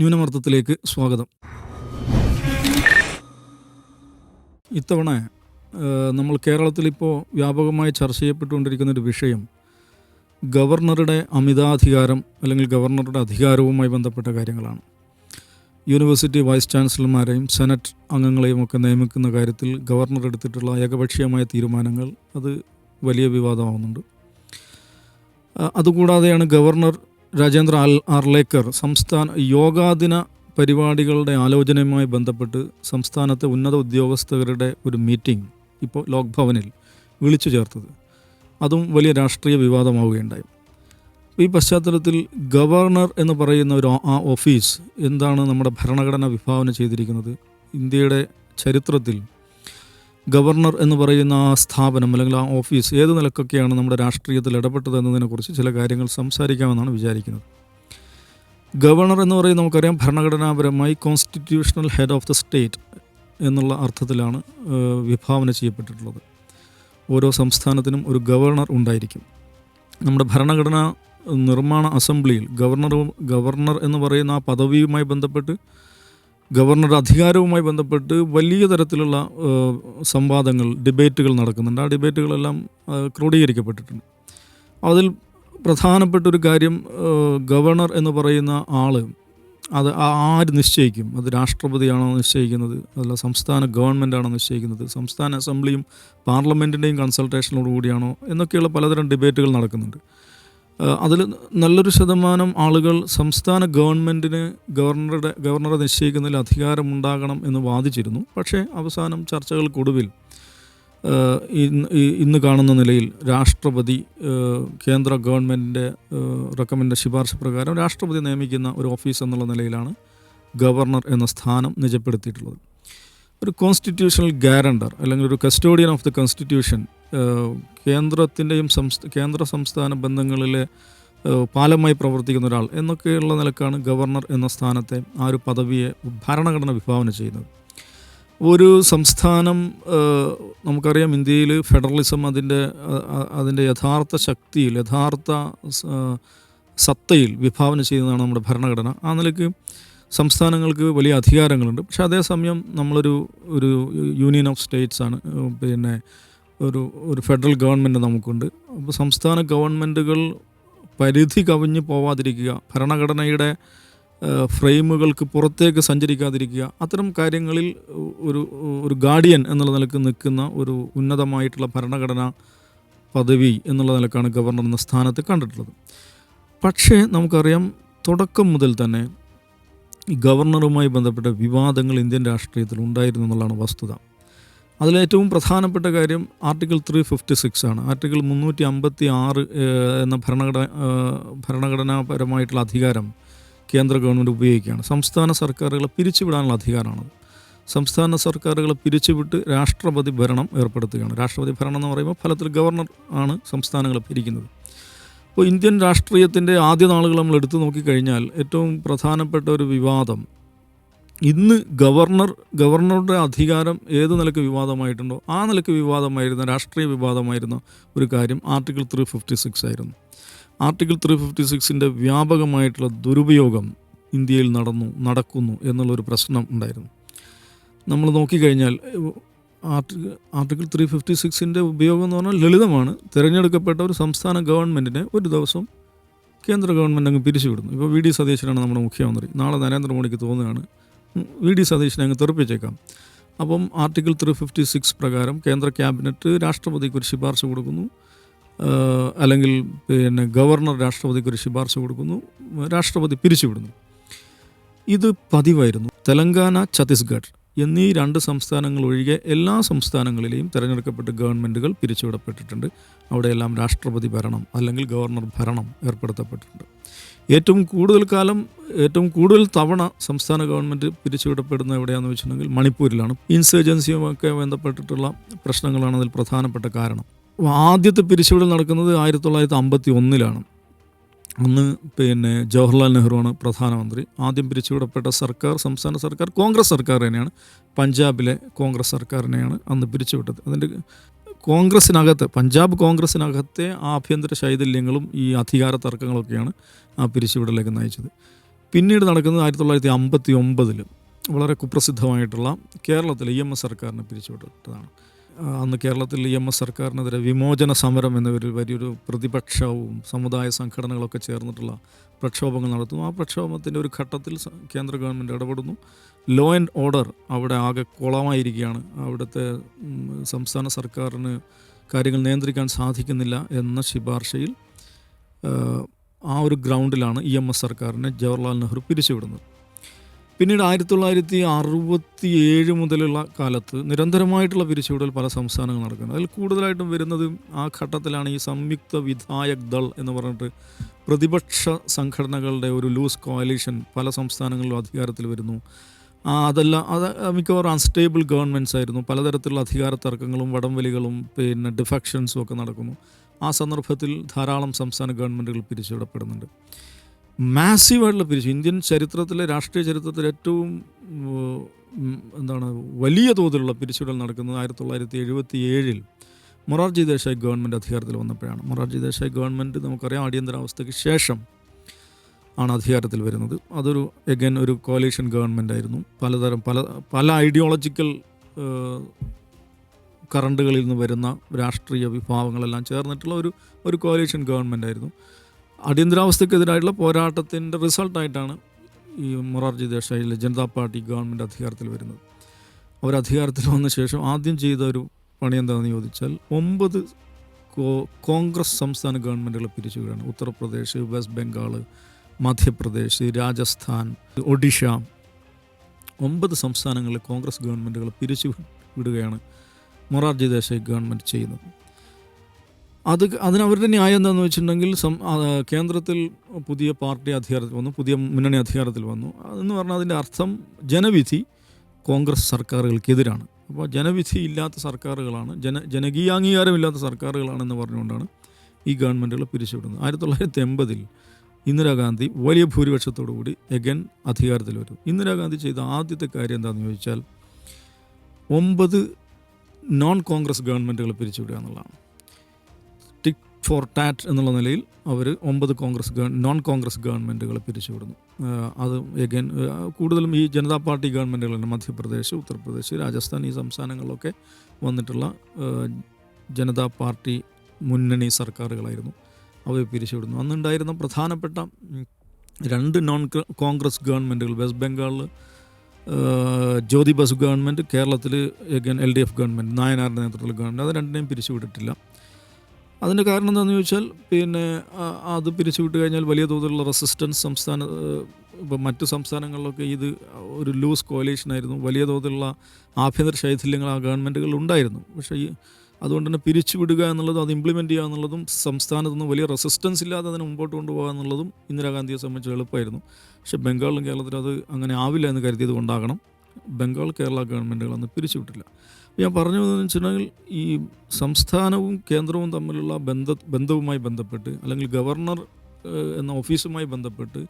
ന്യൂനമർദ്ദത്തിലേക്ക് സ്വാഗതം. ഇത്തവണ നമ്മൾ കേരളത്തിലിപ്പോൾ വ്യാപകമായി ചർച്ച ചെയ്യപ്പെട്ടുകൊണ്ടിരിക്കുന്നൊരു വിഷയം ഗവർണറുടെ അമിതാധികാരം അല്ലെങ്കിൽ ഗവർണറുടെ അധികാരവുമായി ബന്ധപ്പെട്ട കാര്യങ്ങളാണ്. യൂണിവേഴ്സിറ്റി വൈസ് ചാൻസലർമാരെയും സെനറ്റ് അംഗങ്ങളെയും ഒക്കെ നിയമിക്കുന്ന കാര്യത്തിൽ ഗവർണർ എടുത്തിട്ടുള്ള ഏകപക്ഷീയമായ തീരുമാനങ്ങൾ അത് വലിയ വിവാദമാവുന്നുണ്ട്. അതുകൂടാതെയാണ് ഗവർണർ രാജേന്ദ്ര ആർലേക്കർ സംസ്ഥാന യോഗാദിന പരിപാടികളുടെ ആലോചനയുമായി ബന്ധപ്പെട്ട് സംസ്ഥാനത്തെ ഉന്നത ഉദ്യോഗസ്ഥരുടെ ഒരു മീറ്റിംഗ് ഇപ്പോൾ ലോക് ഭവനിൽ വിളിച്ചു ചേർത്തത്. അതും വലിയ രാഷ്ട്രീയ വിവാദമാവുകയുണ്ടായി. ഈ പശ്ചാത്തലത്തിൽ ഗവർണർ എന്ന് പറയുന്ന ഒരു ഓഫീസ് എന്താണ് നമ്മുടെ ഭരണഘടന വിഭാവന ചെയ്തിരിക്കുന്നത്, ഇന്ത്യയുടെ ചരിത്രത്തിൽ ഗവർണർ എന്ന് പറയുന്ന ആ സ്ഥാപനം അല്ലെങ്കിൽ ആ ഓഫീസ് ഏത് നിലക്കൊക്കെയാണ് നമ്മുടെ രാഷ്ട്രീയത്തിൽ ഇടപെട്ടത് എന്നതിനെക്കുറിച്ച് ചില കാര്യങ്ങൾ സംസാരിക്കാമെന്നാണ് വിചാരിക്കുന്നത്. ഗവർണർ എന്ന് പറയുന്നത് നമുക്കറിയാം, ഭരണഘടനാപരമായി constitutional head of the state എന്നുള്ള അർത്ഥത്തിലാണ് വിഭാവന ചെയ്യപ്പെട്ടിട്ടുള്ളത്. ഓരോ സംസ്ഥാനത്തിനും ഒരു ഗവർണർ ഉണ്ടായിരിക്കും. നമ്മുടെ ഭരണഘടനാ നിർമ്മാണ അസംബ്ലിയിൽ ഗവർണർ എന്ന് പറയുന്ന ആ പദവിയുമായി ബന്ധപ്പെട്ട്, ഗവർണറുടെ അധികാരവുമായി ബന്ധപ്പെട്ട് വലിയ തരത്തിലുള്ള സംവാദങ്ങൾ, ഡിബേറ്റുകൾ നടക്കുന്നുണ്ട്. ആ ഡിബേറ്റുകളെല്ലാം ക്രോഡീകരിക്കപ്പെട്ടിട്ടുണ്ട്. അതിൽ പ്രധാനപ്പെട്ടൊരു കാര്യം, ഗവർണർ എന്ന് പറയുന്ന ആൾ അത് ആര് നിശ്ചയിക്കും? അത് രാഷ്ട്രപതിയാണോ നിശ്ചയിക്കുന്നത്, അതല്ല സംസ്ഥാന ഗവൺമെൻറ്റാണോ നിശ്ചയിക്കുന്നത്, സംസ്ഥാന അസംബ്ലിയും പാർലമെൻറ്റിൻ്റെയും കൺസൾട്ടേഷനോടുകൂടിയാണോ എന്നൊക്കെയുള്ള പലതരം ഡിബേറ്റുകൾ നടക്കുന്നുണ്ട്. അതിൽ നല്ലൊരു ശതമാനം ആളുകൾ സംസ്ഥാന ഗവൺമെൻറ്റിന് ഗവർണറെ നിശ്ചയിക്കുന്നതിൽ അധികാരമുണ്ടാകണം എന്ന് വാദിച്ചിരുന്നു. പക്ഷേ അവസാനം ചർച്ചകൾക്കൊടുവിൽ ഇന്ന് കാണുന്ന നിലയിൽ രാഷ്ട്രപതി കേന്ദ്ര ഗവൺമെൻറ്റിൻ്റെ ശുപാർശ പ്രകാരം രാഷ്ട്രപതി നിയമിക്കുന്ന ഒരു ഓഫീസ് എന്നുള്ള നിലയിലാണ് ഗവർണർ എന്ന സ്ഥാനം നിജപ്പെടുത്തിയിട്ടുള്ളത്. ഒരു കോൺസ്റ്റിറ്റ്യൂഷണൽ ഗ്യാരണ്ടർ അല്ലെങ്കിൽ ഒരു കസ്റ്റോഡിയൻ ഓഫ് ദി കോൺസ്റ്റിറ്റ്യൂഷൻ, കേന്ദ്രത്തിൻ്റെയും കേന്ദ്ര സംസ്ഥാന ബന്ധങ്ങളിലെ പാലമായി പ്രവർത്തിക്കുന്ന ഒരാൾ എന്നൊക്കെയുള്ള നിലക്കാണ് ഗവർണർ എന്ന സ്ഥാനത്തെ, ആ ഒരു പദവിയെ ഭരണഘടന വിഭാവന ചെയ്യുന്നത്. ഒരു സംസ്ഥാനം, നമുക്കറിയാം ഇന്ത്യയിൽ ഫെഡറലിസം അതിൻ്റെ യഥാർത്ഥ ശക്തിയിൽ, യഥാർത്ഥ സത്തയിൽ വിഭാവന ചെയ്യുന്നതാണ് നമ്മുടെ ഭരണഘടന. ആ നിലയ്ക്ക് സംസ്ഥാനങ്ങൾക്ക് വലിയ അധികാരങ്ങളുണ്ട്. പക്ഷേ അതേസമയം നമ്മളൊരു യൂണിയൻ ഓഫ് സ്റ്റേറ്റ്സ് ആണ്, പിന്നെ ഒരു ഫെഡറൽ ഗവൺമെൻറ് നമുക്കുണ്ട്. അപ്പോൾ സംസ്ഥാന ഗവൺമെൻറ്റുകൾ പരിധി കവിഞ്ഞ് പോവാതിരിക്കുക, ഭരണഘടനയുടെ ഫ്രെയിമുകൾക്ക് പുറത്തേക്ക് സഞ്ചരിക്കാതിരിക്കുക, അത്തരം കാര്യങ്ങളിൽ ഒരു ഗാർഡിയൻ എന്നുള്ള നിലക്ക് നിൽക്കുന്ന ഒരു ഉന്നതമായിട്ടുള്ള ഭരണഘടനാ പദവി എന്നുള്ള നിലക്കാണ് ഗവർണർ എന്ന സ്ഥാനത്ത് കണ്ടിട്ടുള്ളത്. പക്ഷേ നമുക്കറിയാം, തുടക്കം മുതൽ തന്നെ ഈ ഗവർണറുമായി ബന്ധപ്പെട്ട വിവാദങ്ങൾ ഇന്ത്യൻ രാഷ്ട്രീയത്തിൽ ഉണ്ടായിരുന്നു എന്നുള്ളതാണ് വസ്തുത. അതിലേറ്റവും പ്രധാനപ്പെട്ട കാര്യം ആർട്ടിക്കിൾ 356 ആണ്. ആർട്ടിക്കിൾ 356 എന്ന ഭരണഘടനാപരമായിട്ടുള്ള അധികാരം കേന്ദ്ര ഗവൺമെൻറ് ഉപയോഗിക്കുകയാണ്. സംസ്ഥാന സർക്കാരുകളെ പിരിച്ചുവിടാനുള്ള അധികാരമാണ്. സംസ്ഥാന സർക്കാരുകളെ പിരിച്ചുവിട്ട് രാഷ്ട്രപതി ഭരണം ഏർപ്പെടുത്തുകയാണ്. രാഷ്ട്രപതി ഭരണം എന്ന് പറയുമ്പോൾ ഫലത്തിൽ ഗവർണർ ആണ് സംസ്ഥാനങ്ങളെ ഭരിക്കുന്നത്. അപ്പോൾ ഇന്ത്യൻ രാഷ്ട്രീയത്തിൻ്റെ ആദ്യ നാളുകൾ നമ്മൾ എടുത്തു നോക്കിക്കഴിഞ്ഞാൽ ഏറ്റവും പ്രധാനപ്പെട്ട ഒരു വിവാദം, ഇന്ന് ഗവർണറുടെ അധികാരം ഏത് നിലയ്ക്ക് വിവാദമായിട്ടുണ്ടോ ആ നിലയ്ക്ക് വിവാദമായിരുന്ന, രാഷ്ട്രീയ വിവാദമായിരുന്ന ഒരു കാര്യം ആർട്ടിക്കിൾ 356 ആയിരുന്നു. ആർട്ടിക്കിൾ 356ൻ്റെ വ്യാപകമായിട്ടുള്ള ദുരുപയോഗം ഇന്ത്യയിൽ നടക്കുന്നു എന്നുള്ളൊരു പ്രശ്നം ഉണ്ടായിരുന്നു. നമ്മൾ നോക്കിക്കഴിഞ്ഞാൽ ആർട്ടിക്കിൾ 356ൻ്റെ ഉപയോഗം എന്ന് പറഞ്ഞാൽ ലളിതമാണ്. തിരഞ്ഞെടുക്കപ്പെട്ട ഒരു സംസ്ഥാന ഗവൺമെൻറ്റിനെ ഒരു ദിവസം കേന്ദ്ര ഗവൺമെൻറ് അങ്ങ് പിരിച്ചുവിടുന്നു. ഇപ്പോൾ വി ഡി സതീശനാണ് നമ്മുടെ മുഖ്യമന്ത്രി. നാളെ നരേന്ദ്രമോദിക്ക് തോന്നുകയാണ് വി ഡി സതീശനെ അങ്ങ് തെറിപ്പിച്ചേക്കാം. അപ്പം ആർട്ടിക്കിൾ 356 പ്രകാരം കേന്ദ്ര ക്യാബിനറ്റ് രാഷ്ട്രപതിക്ക് ഒരു ശുപാർശ കൊടുക്കുന്നു, അല്ലെങ്കിൽ പിന്നെ ഗവർണർ രാഷ്ട്രപതിക്ക് ഒരു ശുപാർശ കൊടുക്കുന്നു, രാഷ്ട്രപതി പിരിച്ചുവിടുന്നു. ഇത് പതിവായിരുന്നു. തെലങ്കാന, ഛത്തീസ്ഗഡ് എന്നീ 2 സംസ്ഥാനങ്ങൾ ഒഴികെ എല്ലാ സംസ്ഥാനങ്ങളിലെയും തിരഞ്ഞെടുക്കപ്പെട്ട ഗവൺമെൻറ്റുകൾ പിരിച്ചുവിടപ്പെട്ടിട്ടുണ്ട്. അവിടെയെല്ലാം രാഷ്ട്രപതി ഭരണം അല്ലെങ്കിൽ ഗവർണർ ഭരണം ഏർപ്പെടുത്തപ്പെട്ടിട്ടുണ്ട്. ഏറ്റവും കൂടുതൽ തവണ സംസ്ഥാന ഗവൺമെൻറ് പിരിച്ചുവിടപ്പെടുന്ന എവിടെയാണെന്ന് വെച്ചിട്ടുണ്ടെങ്കിൽ മണിപ്പൂരിലാണ്. ഇൻസർജൻസിയുമൊക്കെ ബന്ധപ്പെട്ടിട്ടുള്ള പ്രശ്നങ്ങളാണ് അതിൽ പ്രധാനപ്പെട്ട കാരണം. ആദ്യത്തെ പിരിച്ചുവിടൽ നടക്കുന്നത് 1951 അന്ന് പിന്നെ ജവഹർലാൽ നെഹ്റുവാണ് പ്രധാനമന്ത്രി. ആദ്യം പിരിച്ചുവിടപ്പെട്ട സംസ്ഥാന സർക്കാർ കോൺഗ്രസ് സർക്കാർ തന്നെയാണ്. പഞ്ചാബിലെ കോൺഗ്രസ് സർക്കാരിനെയാണ് അന്ന് പിരിച്ചുവിട്ടത്. അതിൻ്റെ പഞ്ചാബ് കോൺഗ്രസ്സിനകത്തെ ആഭ്യന്തര ശൈഥില്യങ്ങളും ഈ അധികാര തർക്കങ്ങളൊക്കെയാണ് ആ പിരിച്ചുവിടലേക്ക് നയിച്ചത്. പിന്നീട് നടക്കുന്നത് 1959 വളരെ കുപ്രസിദ്ധമായിട്ടുള്ള കേരളത്തിൽ EMS സർക്കാരിനെ പിരിച്ചുവിട്ടതാണ്. അന്ന് കേരളത്തിൽ EMS സർക്കാരിനെതിരെ വിമോചന സമരം എന്ന ഒരു വലിയൊരു പ്രതിപക്ഷവും സമുദായ സംഘടനകളൊക്കെ ചേർന്നിട്ടുള്ള പ്രക്ഷോഭങ്ങൾ നടത്തുന്നു. ആ പ്രക്ഷോഭത്തിൻ്റെ ഒരു ഘട്ടത്തിൽ കേന്ദ്ര ഗവൺമെൻറ് ഇടപെടുന്നു. ലോ ആൻഡ് ഓർഡർ അവിടെ ആകെ കുളമായിരിക്കുകയാണ്. അവിടുത്തെ സംസ്ഥാന സർക്കാരിന് കാര്യങ്ങൾ നിയന്ത്രിക്കാൻ സാധിക്കുന്നില്ല എന്ന ശുപാർശയിൽ ആ ഒരു ഗ്രൗണ്ടിലാണ് EMS സർക്കാരിനെ ജവഹർലാൽ നെഹ്റു പിരിച്ചുവിടുന്നത്. പിന്നീട് 1967 മുതലുള്ള കാലത്ത് നിരന്തരമായിട്ടുള്ള പിരിച്ചുവിടൽ പല സംസ്ഥാനങ്ങൾ നടക്കുന്നത്. അതിൽ കൂടുതലായിട്ടും വരുന്നത് ആ ഘട്ടത്തിലാണ് ഈ സംയുക്ത വിധായക് ദൾ എന്ന് പറഞ്ഞിട്ട് പ്രതിപക്ഷ സംഘടനകളുടെ ഒരു ലൂസ് കോalition പല സംസ്ഥാനങ്ങളിലും അധികാരത്തിൽ വരുന്നു. അത് മിക്കവാറും അൺസ്റ്റേബിൾ ഗവൺമെൻറ്റ്സ് ആയിരുന്നു. പലതരത്തിലുള്ള അധികാര തർക്കങ്ങളും വടംവലികളും പിന്നെ ഡിഫെക്ഷൻസും ഒക്കെ നടക്കുന്നു. ആ സന്ദർഭത്തിൽ ധാരാളം സംസ്ഥാന ഗവൺമെൻറ്റുകൾ പിരിച്ചുവിടപ്പെടുന്നുണ്ട്. മാസീവായിട്ടുള്ള ഇന്ത്യൻ ചരിത്രത്തിലെ രാഷ്ട്രീയ ചരിത്രത്തിൽ ഏറ്റവും വലിയ തോതിലുള്ള പിരിച്ചുവിടൽ നടക്കുന്നത് 1977 മൊറാർജി ദേശായി ഗവൺമെൻറ് അധികാരത്തിൽ വന്നപ്പോഴാണ്. മൊറാർജി ദേശായി ഗവൺമെൻറ് നമുക്കറിയാം അടിയന്തരാവസ്ഥയ്ക്ക് ശേഷം ആണ് അധികാരത്തിൽ വരുന്നത്. അതൊരു ഒരു കോalition ഗവൺമെൻറ് ആയിരുന്നു. പല ഐഡിയോളജിക്കൽ കറണ്ടുകളിൽ നിന്ന് വരുന്ന രാഷ്ട്രീയ വിഭാഗങ്ങളെല്ലാം ചേർന്നിട്ടുള്ള ഒരു കോalition ഗവൺമെൻറ് ആയിരുന്നു. അടിയന്തരാവസ്ഥക്കെതിരായിട്ടുള്ള പോരാട്ടത്തിൻ്റെ റിസൾട്ടായിട്ടാണ് ഈ മൊറാർജി ദേശായിലെ ജനതാ പാർട്ടി ഗവൺമെൻറ് അധികാരത്തിൽ വരുന്നത്. അവർ അധികാരത്തിൽ വന്ന ശേഷം ആദ്യം ചെയ്ത ഒരു പണി എന്താണെന്ന് ചോദിച്ചാൽ 9 കോൺഗ്രസ് സംസ്ഥാന ഗവൺമെൻറ്റുകളെ പിരിച്ചുവിടുകയാണ്. ഉത്തർപ്രദേശ്, വെസ്റ്റ് ബംഗാൾ, മധ്യപ്രദേശ്, രാജസ്ഥാൻ, ഒഡീഷ 9 സംസ്ഥാനങ്ങളിലെ കോൺഗ്രസ് ഗവൺമെൻറ്റുകൾ പിരിച്ചു വിടുകയാണ് മൊറാർജി ദേശായി ഗവൺമെൻറ് ചെയ്യുന്നത്. അതിനവരുടെ ന്യായം എന്താണെന്ന് വെച്ചിട്ടുണ്ടെങ്കിൽ കേന്ദ്രത്തിൽ പുതിയ പാർട്ടി അധികാരത്തിൽ വന്നു, പുതിയ മുന്നണി അധികാരത്തിൽ വന്നു എന്ന് പറഞ്ഞാൽ അതിൻ്റെ അർത്ഥം ജനവിധി കോൺഗ്രസ് സർക്കാരുകൾക്കെതിരാണ്. അപ്പോൾ ജനവിധി ഇല്ലാത്ത സർക്കാരുകളാണ്, ജനകീയാംഗീകാരമില്ലാത്ത സർക്കാരുകളാണെന്ന് പറഞ്ഞുകൊണ്ടാണ് ഈ ഗവൺമെൻറ്റുകൾ പിരിച്ചുവിടുന്നത്. 1980 ഇന്ദിരാഗാന്ധി വലിയ ഭൂരിപക്ഷത്തോടു കൂടി അധികാരത്തിൽ വരും. ഇന്ദിരാഗാന്ധി ചെയ്ത ആദ്യത്തെ കാര്യം എന്താണെന്ന് ചോദിച്ചാൽ 9 നോൺ കോൺഗ്രസ് ഗവൺമെൻറ്റുകൾ പിരിച്ചുവിടുക എന്നുള്ളതാണ്. ടിക് ഫോർ ടാറ്റ് എന്നുള്ള നിലയിൽ അവർ 9 നോൺ കോൺഗ്രസ് ഗവൺമെൻറ്റുകളെ പിരിച്ചുവിടുന്നു. അത് കൂടുതലും ഈ ജനതാ പാർട്ടി ഗവൺമെൻറ്റുകളുണ്ട്. മധ്യപ്രദേശ്, ഉത്തർപ്രദേശ്, രാജസ്ഥാൻ ഈ സംസ്ഥാനങ്ങളിലൊക്കെ വന്നിട്ടുള്ള ജനതാ പാർട്ടി മുന്നണി സർക്കാരുകളായിരുന്നു. അവയെ പിരിച്ചുവിടുന്നു. അന്നുണ്ടായിരുന്ന പ്രധാനപ്പെട്ട 2 നോൺ കോൺഗ്രസ് ഗവൺമെൻറ്റുകൾ വെസ്റ്റ് ബംഗാളിൽ ജ്യോതി ബസു ഗവൺമെൻറ്, കേരളത്തിൽ LDF ഗവൺമെൻറ്, നായനാറിൻ്റെ നേതൃത്വത്തിലുള്ള ഗവൺമെൻറ്, അത് രണ്ടിനെയും പിരിച്ചുവിട്ടിട്ടില്ല. അതിൻ്റെ കാരണം എന്താണെന്ന് ചോദിച്ചാൽ അത് പിരിച്ചുവിട്ട് കഴിഞ്ഞാൽ വലിയ തോതിലുള്ള റെസിസ്റ്റൻസ് ഇപ്പം മറ്റ് സംസ്ഥാനങ്ങളിലൊക്കെ ഇത് ഒരു ലൂസ് കോalition ആയിരുന്നു. വലിയ തോതിലുള്ള ആഭ്യന്തര ശൈഥില്യങ്ങൾ ആ ഗവൺമെൻറ്റുകളിൽ ഉണ്ടായിരുന്നു. പക്ഷേ അതുകൊണ്ട് തന്നെ പിരിച്ചുവിടുക എന്നുള്ളതും അത് ഇംപ്ലിമെൻറ്റ് ചെയ്യുക എന്നുള്ളതും സംസ്ഥാനത്തു നിന്ന് വലിയ റെസിസ്റ്റൻസ് ഇല്ലാതെ അതിനെ മുമ്പോട്ട് കൊണ്ടുപോകുക എന്നുള്ളതും ഇന്ദിരാഗാന്ധിയെ സംബന്ധിച്ച് എളുപ്പമായിരുന്നു. പക്ഷേ ബംഗാളിലും കേരളത്തിലും അത് അങ്ങനെ ആവില്ല എന്ന് കരുതിയത് കൊണ്ടാകണം ബംഗാൾ കേരള ഗവൺമെൻറ്റുകളന്ന് പിരിച്ചുവിട്ടില്ല. ഞാൻ പറഞ്ഞു എന്ന് വെച്ചിട്ടുണ്ടെങ്കിൽ ഈ സംസ്ഥാനവും കേന്ദ്രവും തമ്മിലുള്ള ബന്ധവുമായി ബന്ധപ്പെട്ട് അല്ലെങ്കിൽ ഗവർണർ എന്ന ഓഫീസുമായി ബന്ധപ്പെട്ട്